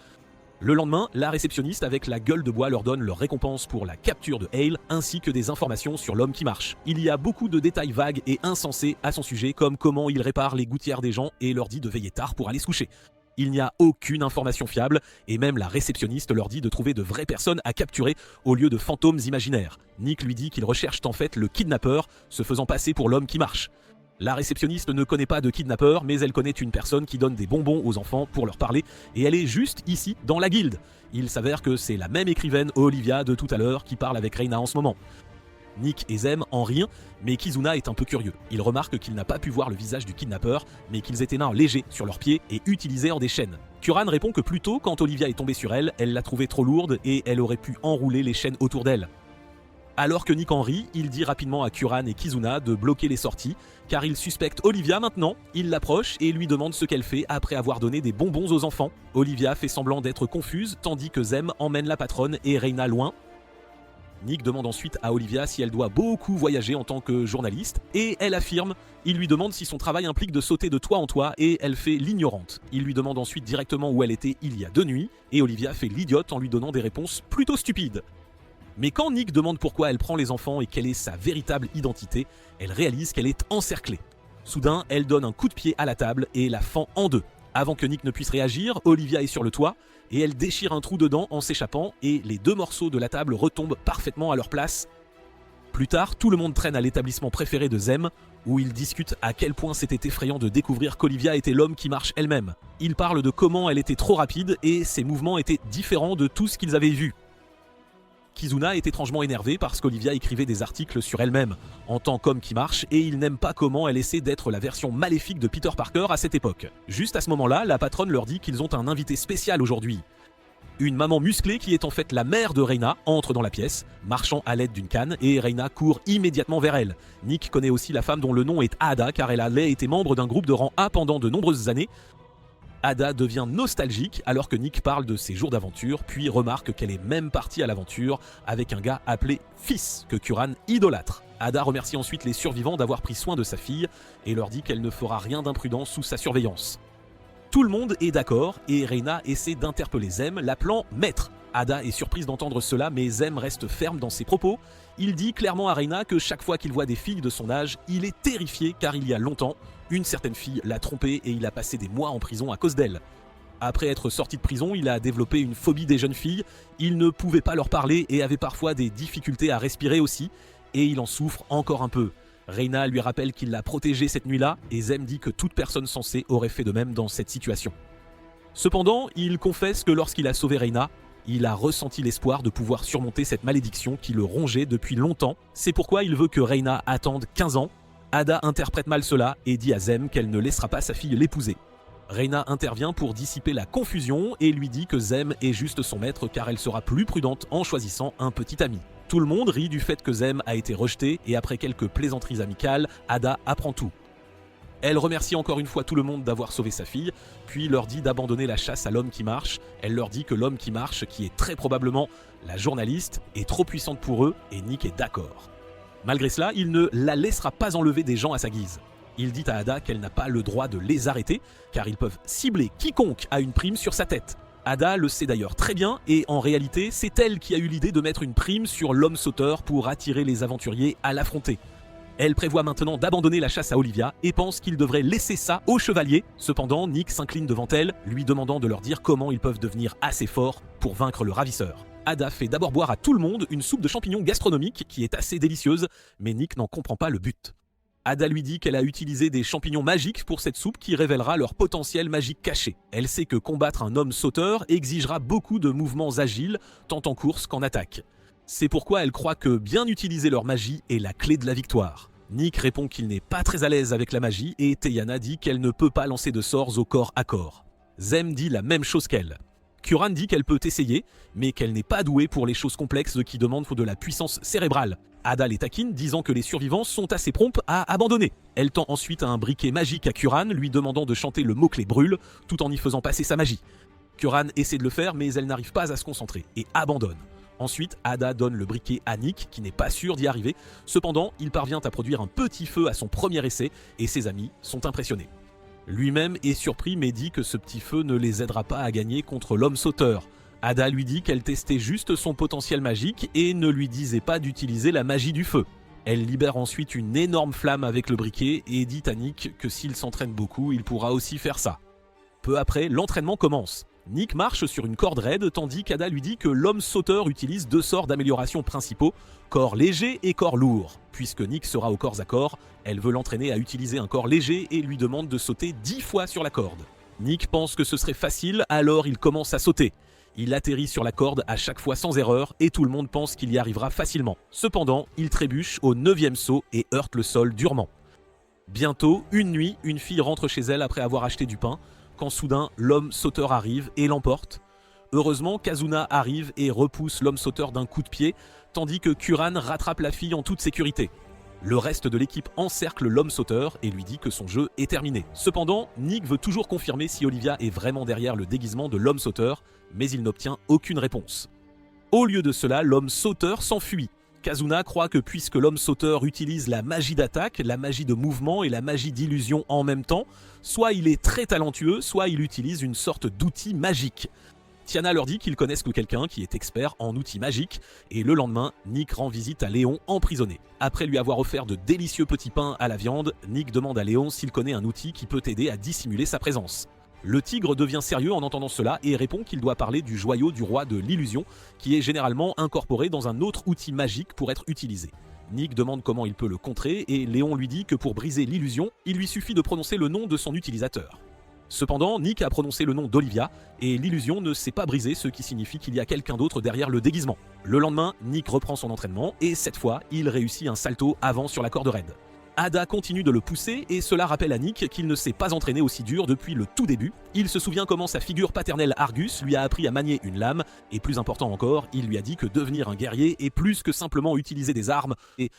Le lendemain, la réceptionniste avec la gueule de bois leur donne leur récompense pour la capture de Hale ainsi que des informations sur l'homme qui marche. Il y a beaucoup de détails vagues et insensés à son sujet comme comment il répare les gouttières des gens et leur dit de veiller tard pour aller se coucher. Il n'y a aucune information fiable et même la réceptionniste leur dit de trouver de vraies personnes à capturer au lieu de fantômes imaginaires. Nick lui dit qu'ils recherchent en fait le kidnappeur se faisant passer pour l'homme qui marche. La réceptionniste ne connaît pas de kidnappeur, mais elle connaît une personne qui donne des bonbons aux enfants pour leur parler, et elle est juste ici, dans la guilde. Il s'avère que c'est la même écrivaine Olivia de tout à l'heure qui parle avec Reina en ce moment. Nick et Zem en rient, mais Kizuna est un peu curieux. Il remarque qu'il n'a pas pu voir le visage du kidnappeur, mais qu'ils étaient nains légers sur leurs pieds et utilisés en des chaînes. Kuran répond que plus tôt, quand Olivia est tombée sur elle, elle l'a trouvée trop lourde et elle aurait pu enrouler les chaînes autour d'elle. Alors que Nick en rit, il dit rapidement à Kuran et Kizuna de bloquer les sorties, car il suspecte Olivia maintenant. Il l'approche et lui demande ce qu'elle fait après avoir donné des bonbons aux enfants. Olivia fait semblant d'être confuse, tandis que Zem emmène la patronne et Reina loin. Nick demande ensuite à Olivia si elle doit beaucoup voyager en tant que journaliste, et elle affirme. Il lui demande si son travail implique de sauter de toit en toit, et elle fait l'ignorante. Il lui demande ensuite directement où elle était il y a 2 nuits, et Olivia fait l'idiote en lui donnant des réponses plutôt stupides. Mais quand Nick demande pourquoi elle prend les enfants et quelle est sa véritable identité, elle réalise qu'elle est encerclée. Soudain, elle donne un coup de pied à la table et la fend en deux. Avant que Nick ne puisse réagir, Olivia est sur le toit et elle déchire un trou dedans en s'échappant et les 2 morceaux de la table retombent parfaitement à leur place. Plus tard, tout le monde traîne à l'établissement préféré de Zem, où ils discutent à quel point c'était effrayant de découvrir qu'Olivia était l'homme qui marche elle-même. Ils parlent de comment elle était trop rapide et ses mouvements étaient différents de tout ce qu'ils avaient vu. Kizuna est étrangement énervé parce qu'Olivia écrivait des articles sur elle-même, en tant qu'homme qui marche, et il n'aime pas comment elle essaie d'être la version maléfique de Peter Parker à cette époque. Juste à ce moment-là, la patronne leur dit qu'ils ont un invité spécial aujourd'hui. Une maman musclée qui est en fait la mère de Reina entre dans la pièce, marchant à l'aide d'une canne, et Reina court immédiatement vers elle. Nick connaît aussi la femme dont le nom est Ada car elle a été membre d'un groupe de rang A pendant de nombreuses années. Ada devient nostalgique alors que Nick parle de ses jours d'aventure, puis remarque qu'elle est même partie à l'aventure avec un gars appelé Fils, que Kuran idolâtre. Ada remercie ensuite les survivants d'avoir pris soin de sa fille et leur dit qu'elle ne fera rien d'imprudent sous sa surveillance. Tout le monde est d'accord et Reina essaie d'interpeller Zem, l'appelant maître. Ada est surprise d'entendre cela, mais Zem reste ferme dans ses propos. Il dit clairement à Reina que chaque fois qu'il voit des filles de son âge, il est terrifié car il y a longtemps, une certaine fille l'a trompé et il a passé des mois en prison à cause d'elle. Après être sorti de prison, il a développé une phobie des jeunes filles, il ne pouvait pas leur parler et avait parfois des difficultés à respirer aussi, et il en souffre encore un peu. Reina lui rappelle qu'il l'a protégée cette nuit-là, et Zem dit que toute personne sensée aurait fait de même dans cette situation. Cependant, il confesse que lorsqu'il a sauvé Reina, il a ressenti l'espoir de pouvoir surmonter cette malédiction qui le rongeait depuis longtemps. C'est pourquoi il veut que Reina attende 15 ans. Ada interprète mal cela et dit à Zem qu'elle ne laissera pas sa fille l'épouser. Reina intervient pour dissiper la confusion et lui dit que Zem est juste son maître car elle sera plus prudente en choisissant un petit ami. Tout le monde rit du fait que Zem a été rejeté et après quelques plaisanteries amicales, Ada apprend tout. Elle remercie encore une fois tout le monde d'avoir sauvé sa fille, puis leur dit d'abandonner la chasse à l'homme qui marche. Elle leur dit que l'homme qui marche, qui est très probablement la journaliste, est trop puissante pour eux et Nick est d'accord. Malgré cela, il ne la laissera pas enlever des gens à sa guise. Il dit à Ada qu'elle n'a pas le droit de les arrêter, car ils peuvent cibler quiconque a une prime sur sa tête. Ada le sait d'ailleurs très bien, et en réalité, c'est elle qui a eu l'idée de mettre une prime sur l'homme sauteur pour attirer les aventuriers à l'affronter. Elle prévoit maintenant d'abandonner la chasse à Olivia et pense qu'il devrait laisser ça aux chevaliers. Cependant, Nick s'incline devant elle, lui demandant de leur dire comment ils peuvent devenir assez forts pour vaincre le ravisseur. Ada fait d'abord boire à tout le monde une soupe de champignons gastronomique qui est assez délicieuse, mais Nick n'en comprend pas le but. Ada lui dit qu'elle a utilisé des champignons magiques pour cette soupe qui révélera leur potentiel magique caché. Elle sait que combattre un homme sauteur exigera beaucoup de mouvements agiles, tant en course qu'en attaque. C'est pourquoi elle croit que bien utiliser leur magie est la clé de la victoire. Nick répond qu'il n'est pas très à l'aise avec la magie et Teyana dit qu'elle ne peut pas lancer de sorts au corps à corps. Zem dit la même chose qu'elle. Kuran dit qu'elle peut essayer, mais qu'elle n'est pas douée pour les choses complexes qui demandent de la puissance cérébrale. Ada les taquine, disant que les survivants sont assez prompts à abandonner. Elle tend ensuite un briquet magique à Kuran, lui demandant de chanter le mot-clé brûle, tout en y faisant passer sa magie. Kuran essaie de le faire, mais elle n'arrive pas à se concentrer et abandonne. Ensuite, Ada donne le briquet à Nick, qui n'est pas sûr d'y arriver. Cependant, il parvient à produire un petit feu à son premier essai, et ses amis sont impressionnés. Lui-même est surpris, mais dit que ce petit feu ne les aidera pas à gagner contre l'homme sauteur. Ada lui dit qu'elle testait juste son potentiel magique et ne lui disait pas d'utiliser la magie du feu. Elle libère ensuite une énorme flamme avec le briquet et dit à Nick que s'il s'entraîne beaucoup, il pourra aussi faire ça. Peu après, l'entraînement commence. Nick marche sur une corde raide tandis qu'Ada lui dit que l'homme sauteur utilise 2 sorts d'amélioration principaux, corps léger et corps lourd. Puisque Nick sera au corps à corps, elle veut l'entraîner à utiliser un corps léger et lui demande de sauter 10 fois sur la corde. Nick pense que ce serait facile, alors il commence à sauter. Il atterrit sur la corde à chaque fois sans erreur et tout le monde pense qu'il y arrivera facilement. Cependant, il trébuche au 9e saut et heurte le sol durement. Bientôt, une nuit, une fille rentre chez elle après avoir acheté du pain, quand soudain l'homme sauteur arrive et l'emporte. Heureusement, Kazuna arrive et repousse l'homme sauteur d'un coup de pied, tandis que Kuran rattrape la fille en toute sécurité. Le reste de l'équipe encercle l'homme sauteur et lui dit que son jeu est terminé. Cependant, Nick veut toujours confirmer si Olivia est vraiment derrière le déguisement de l'homme sauteur, mais il n'obtient aucune réponse. Au lieu de cela, l'homme sauteur s'enfuit. Kazuna croit que puisque l'homme sauteur utilise la magie d'attaque, la magie de mouvement et la magie d'illusion en même temps, soit il est très talentueux, soit il utilise une sorte d'outil magique. Tiana leur dit qu'ils connaissent que quelqu'un qui est expert en outils magiques, et le lendemain, Nick rend visite à Léon emprisonné. Après lui avoir offert de délicieux petits pains à la viande, Nick demande à Léon s'il connaît un outil qui peut aider à dissimuler sa présence. Le tigre devient sérieux en entendant cela et répond qu'il doit parler du joyau du roi de l'illusion, qui est généralement incorporé dans un autre outil magique pour être utilisé. Nick demande comment il peut le contrer et Léon lui dit que pour briser l'illusion, il lui suffit de prononcer le nom de son utilisateur. Cependant, Nick a prononcé le nom d'Olivia et l'illusion ne s'est pas brisée, ce qui signifie qu'il y a quelqu'un d'autre derrière le déguisement. Le lendemain, Nick reprend son entraînement et cette fois, il réussit un salto avant sur la corde raide. Ada continue de le pousser et cela rappelle à Nick qu'il ne s'est pas entraîné aussi dur depuis le tout début. Il se souvient comment sa figure paternelle Argus lui a appris à manier une lame et plus important encore, il lui a dit que devenir un guerrier est plus que simplement utiliser des armes et...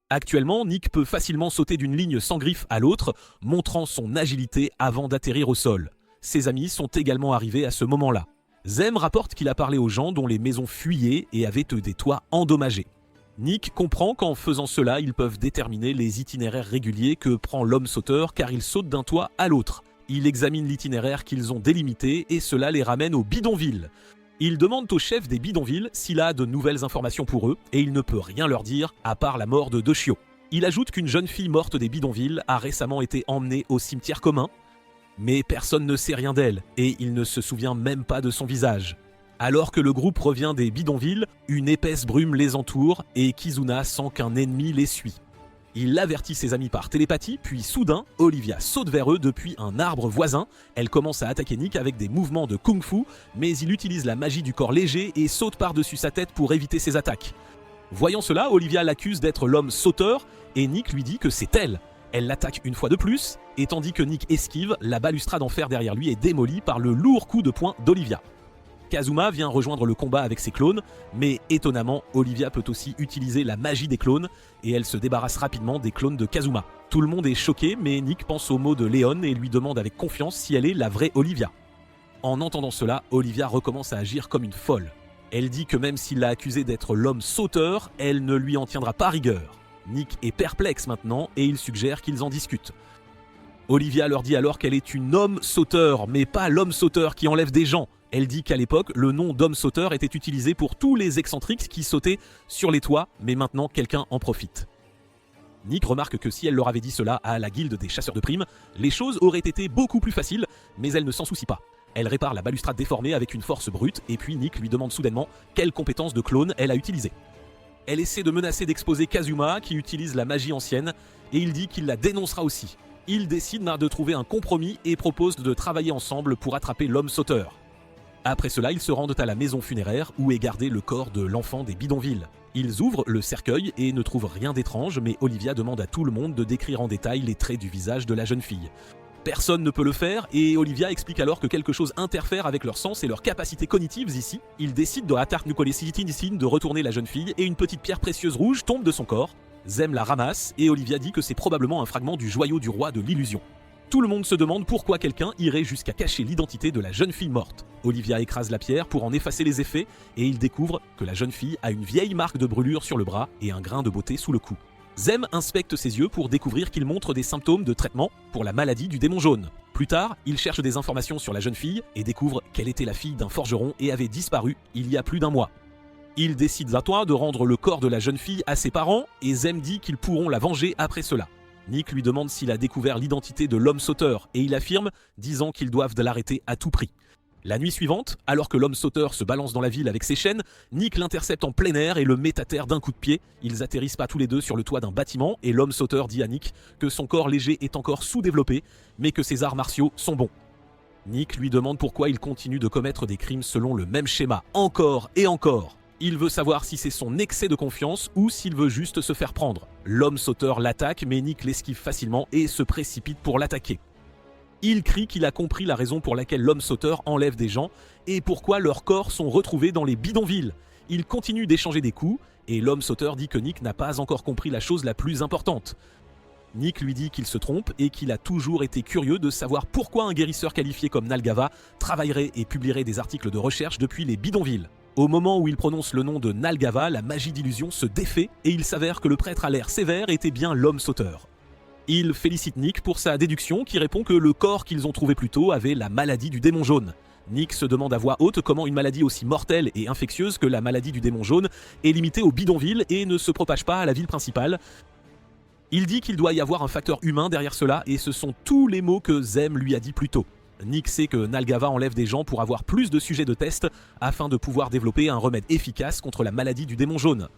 Actuellement, Nick peut facilement sauter d'une ligne sans griffe à l'autre, montrant son agilité avant d'atterrir au sol. Ses amis sont également arrivés à ce moment-là. Zem rapporte qu'il a parlé aux gens dont les maisons fuyaient et avaient des toits endommagés. Nick comprend qu'en faisant cela, ils peuvent déterminer les itinéraires réguliers que prend l'homme sauteur car il saute d'un toit à l'autre. Il examine l'itinéraire qu'ils ont délimité et cela les ramène au bidonville. Ils demandent au chef des bidonvilles s'il a de nouvelles informations pour eux et il ne peut rien leur dire à part la mort de Doshio. Il ajoute qu'une jeune fille morte des bidonvilles a récemment été emmenée au cimetière commun, mais personne ne sait rien d'elle et il ne se souvient même pas de son visage. Alors que le groupe revient des bidonvilles, une épaisse brume les entoure et Kizuna sent qu'un ennemi les suit. Il avertit ses amis par télépathie, puis soudain, Olivia saute vers eux depuis un arbre voisin. Elle commence à attaquer Nick avec des mouvements de kung-fu, mais il utilise la magie du corps léger et saute par-dessus sa tête pour éviter ses attaques. Voyant cela, Olivia l'accuse d'être l'homme sauteur et Nick lui dit que c'est elle. Elle l'attaque une fois de plus, et tandis que Nick esquive, la balustrade en fer derrière lui est démolie par le lourd coup de poing d'Olivia. Kazuma vient rejoindre le combat avec ses clones, mais étonnamment, Olivia peut aussi utiliser la magie des clones, et elle se débarrasse rapidement des clones de Kazuma. Tout le monde est choqué, mais Nick pense aux mots de Léon et lui demande avec confiance si elle est la vraie Olivia. En entendant cela, Olivia recommence à agir comme une folle. Elle dit que même s'il l'a accusée d'être l'homme sauteur, elle ne lui en tiendra pas rigueur. Nick est perplexe maintenant et il suggère qu'ils en discutent. Olivia leur dit alors qu'elle est une homme sauteur, mais pas l'homme sauteur qui enlève des gens. Elle dit qu'à l'époque, le nom d'homme sauteur était utilisé pour tous les excentriques qui sautaient sur les toits, mais maintenant quelqu'un en profite. Nick remarque que si elle leur avait dit cela à la guilde des chasseurs de primes, les choses auraient été beaucoup plus faciles, mais elle ne s'en soucie pas. Elle répare la balustrade déformée avec une force brute, et puis Nick lui demande soudainement quelle compétence de clone elle a utilisée. Elle essaie de menacer d'exposer Kazuma, qui utilise la magie ancienne, et il dit qu'il la dénoncera aussi. Ils décident de trouver un compromis et proposent de travailler ensemble pour attraper l'homme sauteur. Après cela, ils se rendent à la maison funéraire où est gardé le corps de l'enfant des bidonvilles. Ils ouvrent le cercueil et ne trouvent rien d'étrange, mais Olivia demande à tout le monde de décrire en détail les traits du visage de la jeune fille. Personne ne peut le faire et Olivia explique alors que quelque chose interfère avec leurs sens et leurs capacités cognitives ici. Ils décident de Atark Nukolesitin de retourner la jeune fille et une petite pierre précieuse rouge tombe de son corps. Zem la ramasse et Olivia dit que c'est probablement un fragment du joyau du roi de l'illusion. Tout le monde se demande pourquoi quelqu'un irait jusqu'à cacher l'identité de la jeune fille morte. Olivia écrase la pierre pour en effacer les effets et il découvre que la jeune fille a une vieille marque de brûlure sur le bras et un grain de beauté sous le cou. Zem inspecte ses yeux pour découvrir qu'il montre des symptômes de traitement pour la maladie du démon jaune. Plus tard, il cherche des informations sur la jeune fille et découvre qu'elle était la fille d'un forgeron et avait disparu il y a plus d'un mois. Il décide à toi de rendre le corps de la jeune fille à ses parents et Zem dit qu'ils pourront la venger après cela. Nick lui demande s'il a découvert l'identité de l'homme sauteur et il affirme, disant qu'ils doivent l'arrêter à tout prix. La nuit suivante, alors que l'homme sauteur se balance dans la ville avec ses chaînes, Nick l'intercepte en plein air et le met à terre d'un coup de pied. Ils atterrissent pas tous les deux sur le toit d'un bâtiment et l'homme sauteur dit à Nick que son corps léger est encore sous-développé, mais que ses arts martiaux sont bons. Nick lui demande pourquoi il continue de commettre des crimes selon le même schéma, encore et encore. Il veut savoir si c'est son excès de confiance ou s'il veut juste se faire prendre. L'homme sauteur l'attaque, mais Nick l'esquive facilement et se précipite pour l'attaquer. Il crie qu'il a compris la raison pour laquelle l'homme sauteur enlève des gens et pourquoi leurs corps sont retrouvés dans les bidonvilles. Il continue d'échanger des coups et l'homme sauteur dit que Nick n'a pas encore compris la chose la plus importante. Nick lui dit qu'il se trompe et qu'il a toujours été curieux de savoir pourquoi un guérisseur qualifié comme Nalgava travaillerait et publierait des articles de recherche depuis les bidonvilles. Au moment où il prononce le nom de Nalgava, la magie d'illusion se défait et il s'avère que le prêtre à l'air sévère était bien l'homme sauteur. Il félicite Nick pour sa déduction qui répond que le corps qu'ils ont trouvé plus tôt avait la maladie du démon jaune. Nick se demande à voix haute comment une maladie aussi mortelle et infectieuse que la maladie du démon jaune est limitée aux bidonvilles et ne se propage pas à la ville principale. Il dit qu'il doit y avoir un facteur humain derrière cela et ce sont tous les mots que Zem lui a dit plus tôt. Nick sait que Nalgava enlève des gens pour avoir plus de sujets de test afin de pouvoir développer un remède efficace contre la maladie du démon jaune.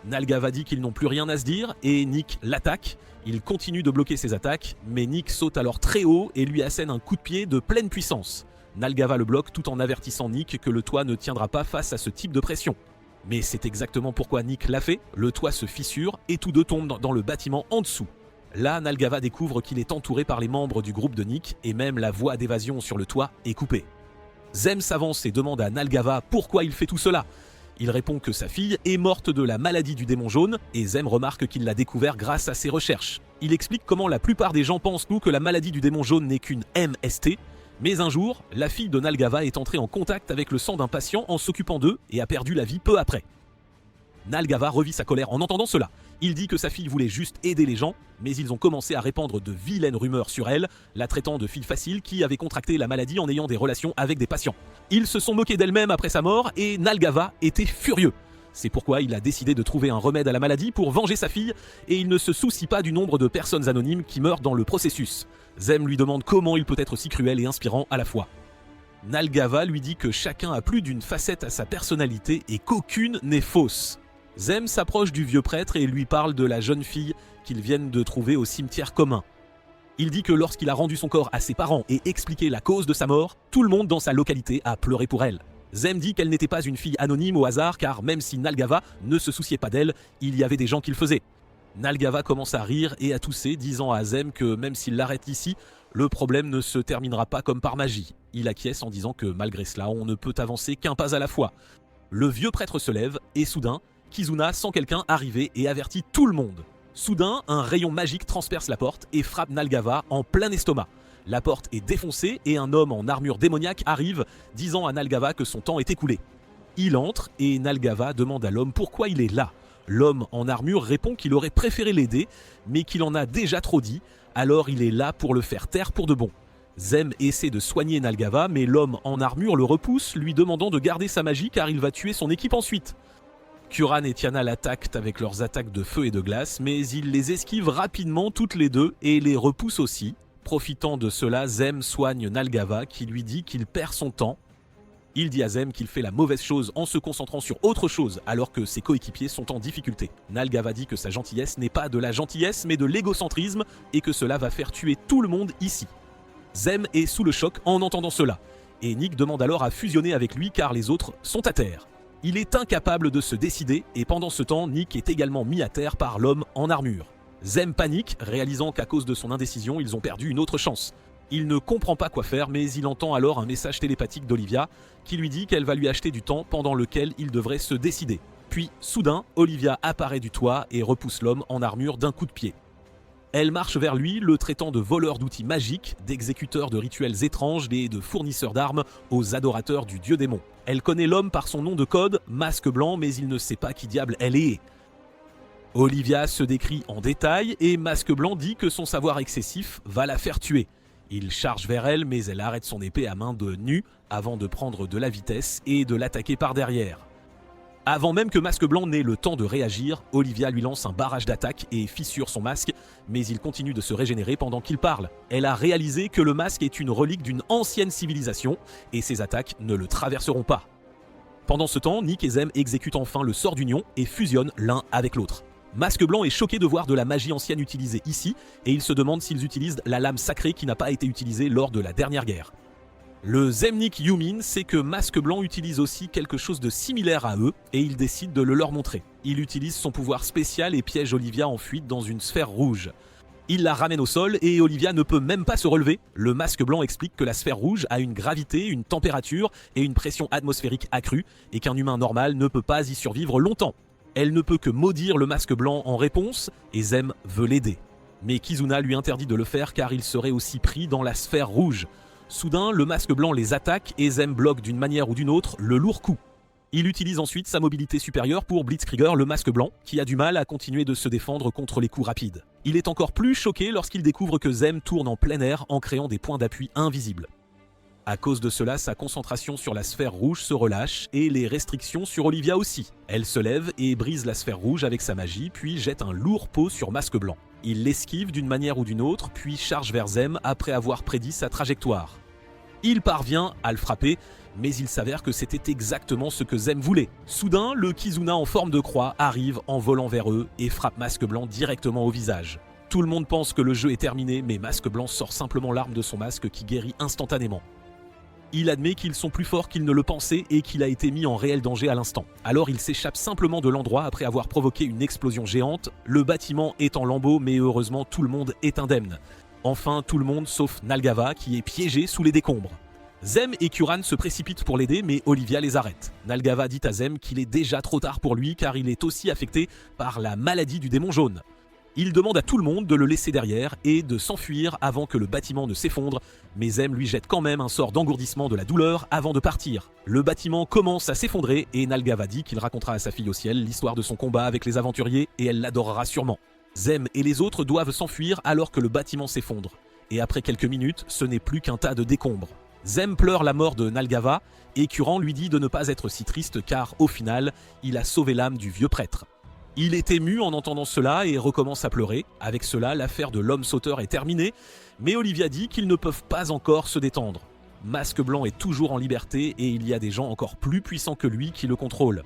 Nalgava dit qu'ils n'ont plus rien à se dire et Nick l'attaque. Il continue de bloquer ses attaques, mais Nick saute alors très haut et lui assène un coup de pied de pleine puissance. Nalgava le bloque tout en avertissant Nick que le toit ne tiendra pas face à ce type de pression. Mais c'est exactement pourquoi Nick l'a fait, le toit se fissure et tous deux tombent dans le bâtiment en dessous. Là, Nalgava découvre qu'il est entouré par les membres du groupe de Nick et même la voie d'évasion sur le toit est coupée. Zem s'avance et demande à Nalgava pourquoi il fait tout cela. Il répond que sa fille est morte de la maladie du démon jaune et Zem remarque qu'il l'a découvert grâce à ses recherches. Il explique comment la plupart des gens pensent que la maladie du démon jaune n'est qu'une MST, mais un jour, la fille de Nalgava est entrée en contact avec le sang d'un patient en s'occupant d'eux et a perdu la vie peu après. Nalgava revit sa colère en entendant cela. Il dit que sa fille voulait juste aider les gens, mais ils ont commencé à répandre de vilaines rumeurs sur elle, la traitant de fille facile qui avait contracté la maladie en ayant des relations avec des patients. Ils se sont moqués d'elle-même après sa mort et Nalgava était furieux. C'est pourquoi il a décidé de trouver un remède à la maladie pour venger sa fille et il ne se soucie pas du nombre de personnes anonymes qui meurent dans le processus. Zem lui demande comment il peut être si cruel et inspirant à la fois. Nalgava lui dit que chacun a plus d'une facette à sa personnalité et qu'aucune n'est fausse. Zem s'approche du vieux prêtre et lui parle de la jeune fille qu'ils viennent de trouver au cimetière commun. Il dit que lorsqu'il a rendu son corps à ses parents et expliqué la cause de sa mort, tout le monde dans sa localité a pleuré pour elle. Zem dit qu'elle n'était pas une fille anonyme au hasard car même si Nalgava ne se souciait pas d'elle, il y avait des gens qui le faisaient. Nalgava commence à rire et à tousser, disant à Zem que même s'il l'arrête ici, le problème ne se terminera pas comme par magie. Il acquiesce en disant que malgré cela, on ne peut avancer qu'un pas à la fois. Le vieux prêtre se lève et soudain, Kizuna sent quelqu'un arriver et avertit tout le monde. Soudain, un rayon magique transperce la porte et frappe Nalgava en plein estomac. La porte est défoncée et un homme en armure démoniaque arrive, disant à Nalgava que son temps est écoulé. Il entre et Nalgava demande à l'homme pourquoi il est là. L'homme en armure répond qu'il aurait préféré l'aider, mais qu'il en a déjà trop dit, alors il est là pour le faire taire pour de bon. Zem essaie de soigner Nalgava, mais l'homme en armure le repousse, lui demandant de garder sa magie car il va tuer son équipe ensuite. Kuran et Tiana l'attaquent avec leurs attaques de feu et de glace, mais ils les esquivent rapidement toutes les deux et les repoussent aussi. Profitant de cela, Zem soigne Nalgava qui lui dit qu'il perd son temps. Il dit à Zem qu'il fait la mauvaise chose en se concentrant sur autre chose alors que ses coéquipiers sont en difficulté. Nalgava dit que sa gentillesse n'est pas de la gentillesse mais de l'égocentrisme et que cela va faire tuer tout le monde ici. Zem est sous le choc en entendant cela et Nick demande alors à fusionner avec lui car les autres sont à terre. Il est incapable de se décider et pendant ce temps, Nick est également mis à terre par l'homme en armure. Zem panique, réalisant qu'à cause de son indécision, ils ont perdu une autre chance. Il ne comprend pas quoi faire, mais il entend alors un message télépathique d'Olivia qui lui dit qu'elle va lui acheter du temps pendant lequel il devrait se décider. Puis, soudain, Olivia apparaît du toit et repousse l'homme en armure d'un coup de pied. Elle marche vers lui, le traitant de voleur d'outils magiques, d'exécuteur de rituels étranges et de fournisseur d'armes aux adorateurs du dieu démon. Elle connaît l'homme par son nom de code, Masque Blanc, mais il ne sait pas qui diable elle est. Olivia se décrit en détail et Masque Blanc dit que son savoir excessif va la faire tuer. Il charge vers elle, mais elle arrête son épée à main de nu avant de prendre de la vitesse et de l'attaquer par derrière. Avant même que Masque Blanc n'ait le temps de réagir, Olivia lui lance un barrage d'attaque et fissure son masque, mais il continue de se régénérer pendant qu'il parle. Elle a réalisé que le masque est une relique d'une ancienne civilisation et ses attaques ne le traverseront pas. Pendant ce temps, Nick et Zem exécutent enfin le sort d'union et fusionnent l'un avec l'autre. Masque Blanc est choqué de voir de la magie ancienne utilisée ici et il se demande s'ils utilisent la lame sacrée qui n'a pas été utilisée lors de la dernière guerre. Le Zemnik Yumin sait que Masque Blanc utilise aussi quelque chose de similaire à eux et il décide de le leur montrer. Il utilise son pouvoir spécial et piège Olivia en fuite dans une sphère rouge. Il la ramène au sol et Olivia ne peut même pas se relever. Le Masque Blanc explique que la sphère rouge a une gravité, une température et une pression atmosphérique accrue et qu'un humain normal ne peut pas y survivre longtemps. Elle ne peut que maudire le Masque Blanc en réponse et Zem veut l'aider. Mais Kizuna lui interdit de le faire car il serait aussi pris dans la sphère rouge. Soudain, le Masque Blanc les attaque et Zem bloque d'une manière ou d'une autre le lourd coup. Il utilise ensuite sa mobilité supérieure pour Blitzkrieger le Masque Blanc, qui a du mal à continuer de se défendre contre les coups rapides. Il est encore plus choqué lorsqu'il découvre que Zem tourne en plein air en créant des points d'appui invisibles. À cause de cela, sa concentration sur la sphère rouge se relâche et les restrictions sur Olivia aussi. Elle se lève et brise la sphère rouge avec sa magie, puis jette un lourd pot sur Masque Blanc. Il l'esquive d'une manière ou d'une autre, puis charge vers Zem après avoir prédit sa trajectoire. Il parvient à le frapper, mais il s'avère que c'était exactement ce que Zem voulait. Soudain, le Kizuna en forme de croix arrive en volant vers eux et frappe Masque Blanc directement au visage. Tout le monde pense que le jeu est terminé, mais Masque Blanc sort simplement l'arme de son masque qui guérit instantanément. Il admet qu'ils sont plus forts qu'ils ne le pensaient et qu'il a été mis en réel danger à l'instant. Alors il s'échappe simplement de l'endroit après avoir provoqué une explosion géante. Le bâtiment est en lambeaux, mais heureusement tout le monde est indemne. Enfin tout le monde sauf Nalgava qui est piégé sous les décombres. Zem et Kuran se précipitent pour l'aider, mais Olivia les arrête. Nalgava dit à Zem qu'il est déjà trop tard pour lui car il est aussi affecté par la maladie du démon jaune. Il demande à tout le monde de le laisser derrière et de s'enfuir avant que le bâtiment ne s'effondre, mais Zem lui jette quand même un sort d'engourdissement de la douleur avant de partir. Le bâtiment commence à s'effondrer et Nalgava dit qu'il racontera à sa fille au ciel l'histoire de son combat avec les aventuriers et elle l'adorera sûrement. Zem et les autres doivent s'enfuir alors que le bâtiment s'effondre. Et après quelques minutes, ce n'est plus qu'un tas de décombres. Zem pleure la mort de Nalgava et Kuran lui dit de ne pas être si triste car au final, il a sauvé l'âme du vieux prêtre. Il est ému en entendant cela et recommence à pleurer. Avec cela, l'affaire de l'homme sauteur est terminée, mais Olivia dit qu'ils ne peuvent pas encore se détendre. Masque Blanc est toujours en liberté et il y a des gens encore plus puissants que lui qui le contrôlent.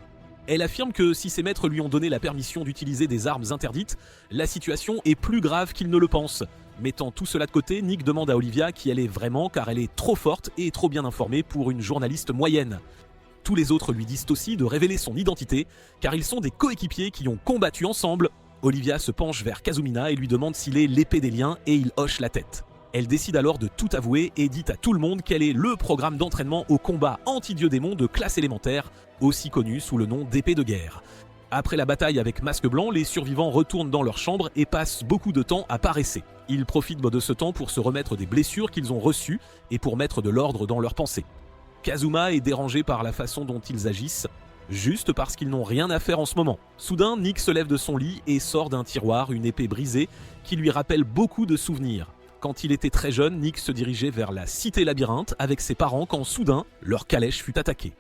Elle affirme que si ses maîtres lui ont donné la permission d'utiliser des armes interdites, la situation est plus grave qu'il ne le pense. Mettant tout cela de côté, Nick demande à Olivia qui elle est vraiment car elle est trop forte et trop bien informée pour une journaliste moyenne. Tous les autres lui disent aussi de révéler son identité car ils sont des coéquipiers qui ont combattu ensemble. Olivia se penche vers Kazumina et lui demande s'il est l'épée des liens et il hoche la tête. Elle décide alors de tout avouer et dit à tout le monde qu'elle est le programme d'entraînement au combat anti-dieu démon de classe élémentaire, aussi connu sous le nom d'épée de guerre. Après la bataille avec Masque Blanc, les survivants retournent dans leur chambre et passent beaucoup de temps à paresser. Ils profitent de ce temps pour se remettre des blessures qu'ils ont reçues et pour mettre de l'ordre dans leurs pensées. Kazuma est dérangé par la façon dont ils agissent, juste parce qu'ils n'ont rien à faire en ce moment. Soudain, Nick se lève de son lit et sort d'un tiroir une épée brisée qui lui rappelle beaucoup de souvenirs. Quand il était très jeune, Nick se dirigeait vers la cité labyrinthe avec ses parents quand soudain, leur calèche fut attaquée.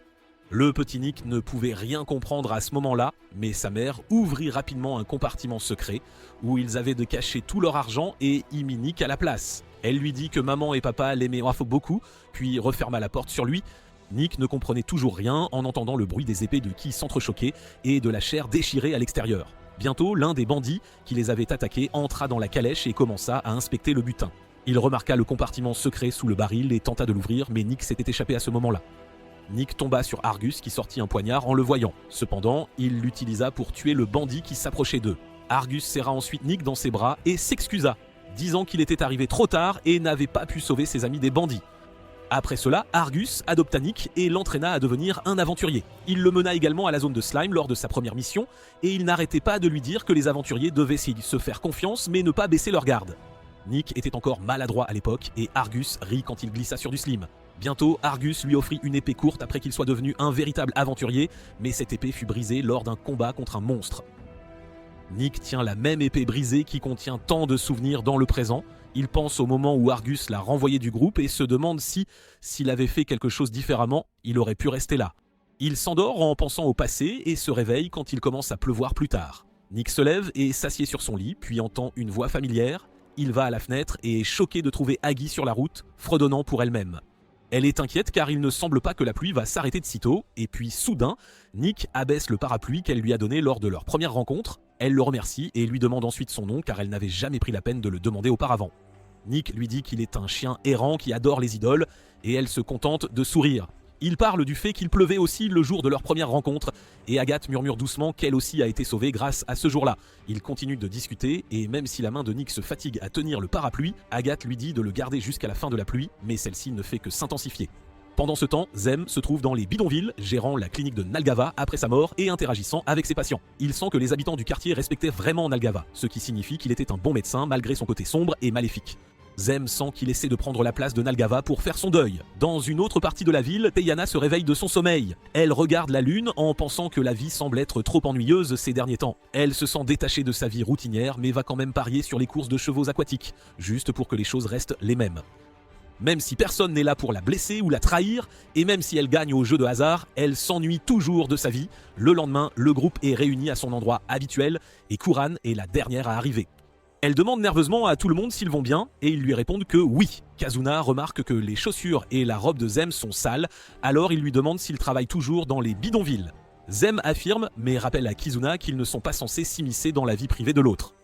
Le petit Nick ne pouvait rien comprendre à ce moment-là, mais sa mère ouvrit rapidement un compartiment secret où ils avaient de cacher tout leur argent et y mit Nick à la place. Elle lui dit que maman et papa l'aimaient beaucoup, puis referma la porte sur lui. Nick ne comprenait toujours rien en entendant le bruit des épées de Ki s'entrechoquer et de la chair déchirée à l'extérieur. Bientôt, l'un des bandits qui les avait attaqués entra dans la calèche et commença à inspecter le butin. Il remarqua le compartiment secret sous le baril et tenta de l'ouvrir, mais Nick s'était échappé à ce moment-là. Nick tomba sur Argus qui sortit un poignard en le voyant. Cependant, il l'utilisa pour tuer le bandit qui s'approchait d'eux. Argus serra ensuite Nick dans ses bras et s'excusa, disant qu'il était arrivé trop tard et n'avait pas pu sauver ses amis des bandits. Après cela, Argus adopta Nick et l'entraîna à devenir un aventurier. Il le mena également à la zone de slime lors de sa première mission, et il n'arrêtait pas de lui dire que les aventuriers devaient se faire confiance mais ne pas baisser leur garde. Nick était encore maladroit à l'époque, et Argus rit quand il glissa sur du slime. Bientôt, Argus lui offrit une épée courte après qu'il soit devenu un véritable aventurier, mais cette épée fut brisée lors d'un combat contre un monstre. Nick tient la même épée brisée qui contient tant de souvenirs dans le présent. Il pense au moment où Argus l'a renvoyé du groupe et se demande s'il avait fait quelque chose différemment, il aurait pu rester là. Il s'endort en pensant au passé et se réveille quand il commence à pleuvoir plus tard. Nick se lève et s'assied sur son lit, puis entend une voix familière. Il va à la fenêtre et est choqué de trouver Aggie sur la route, fredonnant pour elle-même. Elle est inquiète car il ne semble pas que la pluie va s'arrêter de sitôt, et puis soudain, Nick abaisse le parapluie qu'elle lui a donné lors de leur première rencontre. Elle le remercie et lui demande ensuite son nom car elle n'avait jamais pris la peine de le demander auparavant. Nick lui dit qu'il est un chien errant qui adore les idoles, et elle se contente de sourire. Il parle du fait qu'il pleuvait aussi le jour de leur première rencontre, et Agathe murmure doucement qu'elle aussi a été sauvée grâce à ce jour-là. Ils continuent de discuter, et même si la main de Nick se fatigue à tenir le parapluie, Agathe lui dit de le garder jusqu'à la fin de la pluie, mais celle-ci ne fait que s'intensifier. Pendant ce temps, Zem se trouve dans les bidonvilles, gérant la clinique de Nalgava après sa mort et interagissant avec ses patients. Il sent que les habitants du quartier respectaient vraiment Nalgava, ce qui signifie qu'il était un bon médecin malgré son côté sombre et maléfique. Zem sent qu'il essaie de prendre la place de Nalgava pour faire son deuil. Dans une autre partie de la ville, Teyana se réveille de son sommeil. Elle regarde la lune en pensant que la vie semble être trop ennuyeuse ces derniers temps. Elle se sent détachée de sa vie routinière mais va quand même parier sur les courses de chevaux aquatiques, juste pour que les choses restent les mêmes. Même si personne n'est là pour la blesser ou la trahir, et même si elle gagne au jeu de hasard, elle s'ennuie toujours de sa vie. Le lendemain, le groupe est réuni à son endroit habituel et Kuran est la dernière à arriver. Elle demande nerveusement à tout le monde s'ils vont bien, et ils lui répondent que oui. Kazuna remarque que les chaussures et la robe de Zem sont sales, alors il lui demande s'il travaille toujours dans les bidonvilles. Zem affirme, mais rappelle à Kizuna qu'ils ne sont pas censés s'immiscer dans la vie privée de l'autre.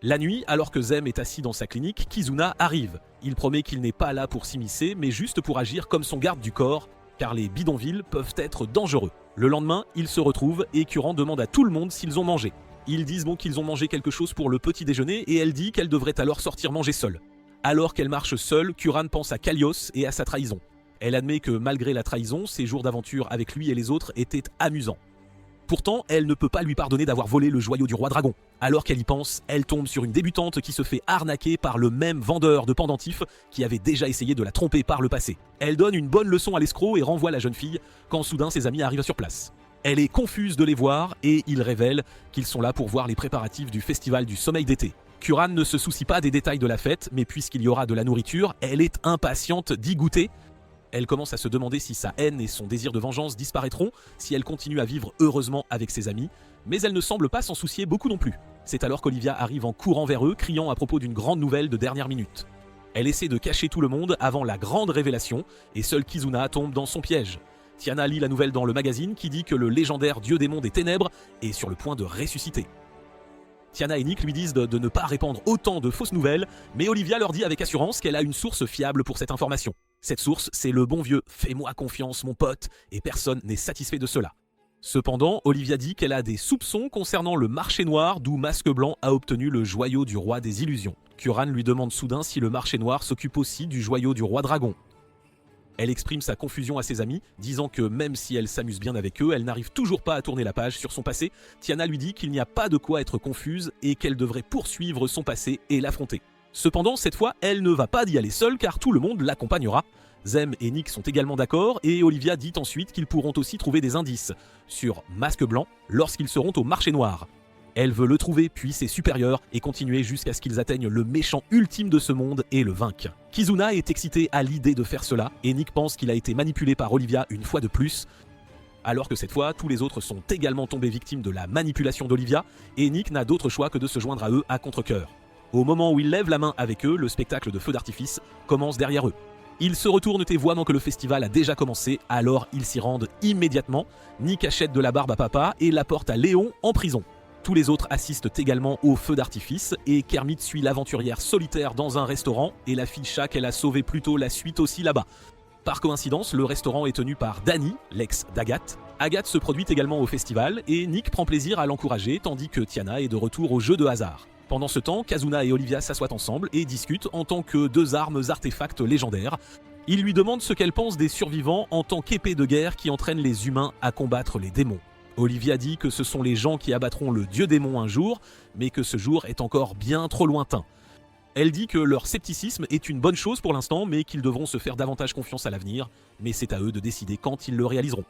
La nuit, alors que Zem est assis dans sa clinique, Kizuna arrive. Il promet qu'il n'est pas là pour s'immiscer, mais juste pour agir comme son garde du corps, car les bidonvilles peuvent être dangereux. Le lendemain, ils se retrouvent et Kuran demande à tout le monde s'ils ont mangé. Ils disent qu'ils ont mangé quelque chose pour le petit déjeuner et elle dit qu'elle devrait alors sortir manger seule. Alors qu'elle marche seule, Kuran pense à Kalios et à sa trahison. Elle admet que malgré la trahison, ses jours d'aventure avec lui et les autres étaient amusants. Pourtant, elle ne peut pas lui pardonner d'avoir volé le joyau du roi dragon. Alors qu'elle y pense, elle tombe sur une débutante qui se fait arnaquer par le même vendeur de pendentifs qui avait déjà essayé de la tromper par le passé. Elle donne une bonne leçon à l'escroc et renvoie la jeune fille quand soudain ses amis arrivent sur place. Elle est confuse de les voir et ils révèlent qu'ils sont là pour voir les préparatifs du festival du sommeil d'été. Kuran ne se soucie pas des détails de la fête, mais puisqu'il y aura de la nourriture, elle est impatiente d'y goûter. Elle commence à se demander si sa haine et son désir de vengeance disparaîtront si elle continue à vivre heureusement avec ses amis, mais elle ne semble pas s'en soucier beaucoup non plus. C'est alors qu'Olivia arrive en courant vers eux, criant à propos d'une grande nouvelle de dernière minute. Elle essaie de cacher tout le monde avant la grande révélation, et seule Kizuna tombe dans son piège. Tiana lit la nouvelle dans le magazine qui dit que le légendaire dieu des mondes des ténèbres est sur le point de ressusciter. Tiana et Nick lui disent de ne pas répandre autant de fausses nouvelles, mais Olivia leur dit avec assurance qu'elle a une source fiable pour cette information. Cette source, c'est le bon vieux « fais-moi confiance mon pote » et personne n'est satisfait de cela. Cependant, Olivia dit qu'elle a des soupçons concernant le marché noir d'où Masque Blanc a obtenu le joyau du roi des illusions. Curran lui demande soudain si le marché noir s'occupe aussi du joyau du roi dragon. Elle exprime sa confusion à ses amis, disant que même si elle s'amuse bien avec eux, elle n'arrive toujours pas à tourner la page sur son passé. Tiana lui dit qu'il n'y a pas de quoi être confuse et qu'elle devrait poursuivre son passé et l'affronter. Cependant, cette fois, elle ne va pas y aller seule car tout le monde l'accompagnera. Zem et Nick sont également d'accord et Olivia dit ensuite qu'ils pourront aussi trouver des indices sur Masque Blanc lorsqu'ils seront au marché noir. Elle veut le trouver puis ses supérieurs et continuer jusqu'à ce qu'ils atteignent le méchant ultime de ce monde et le vainquent. Kizuna est excitée à l'idée de faire cela et Nick pense qu'il a été manipulé par Olivia une fois de plus, alors que cette fois, tous les autres sont également tombés victimes de la manipulation d'Olivia et Nick n'a d'autre choix que de se joindre à eux à contre-cœur. Au moment où il lève la main avec eux, le spectacle de feux d'artifice commence derrière eux. Ils se retournent et voient que le festival a déjà commencé, alors ils s'y rendent immédiatement. Nick achète de la barbe à papa et l'apporte à Léon en prison. Tous les autres assistent également au feu d'artifice et Kermit suit l'aventurière solitaire dans un restaurant et la fille chat qu'elle a sauvée plus tôt la suit aussi là-bas. Par coïncidence, le restaurant est tenu par Danny, l'ex d'Agathe. Agathe se produit également au festival et Nick prend plaisir à l'encourager tandis que Tiana est de retour au jeu de hasard. Pendant ce temps, Kazuna et Olivia s'assoient ensemble et discutent en tant que deux armes artefacts légendaires. Il lui demande ce qu'elle pense des survivants en tant qu'épée de guerre qui entraîne les humains à combattre les démons. Olivia dit que ce sont les gens qui abattront le dieu démon un jour, mais que ce jour est encore bien trop lointain. Elle dit que leur scepticisme est une bonne chose pour l'instant, mais qu'ils devront se faire davantage confiance à l'avenir, mais c'est à eux de décider quand ils le réaliseront.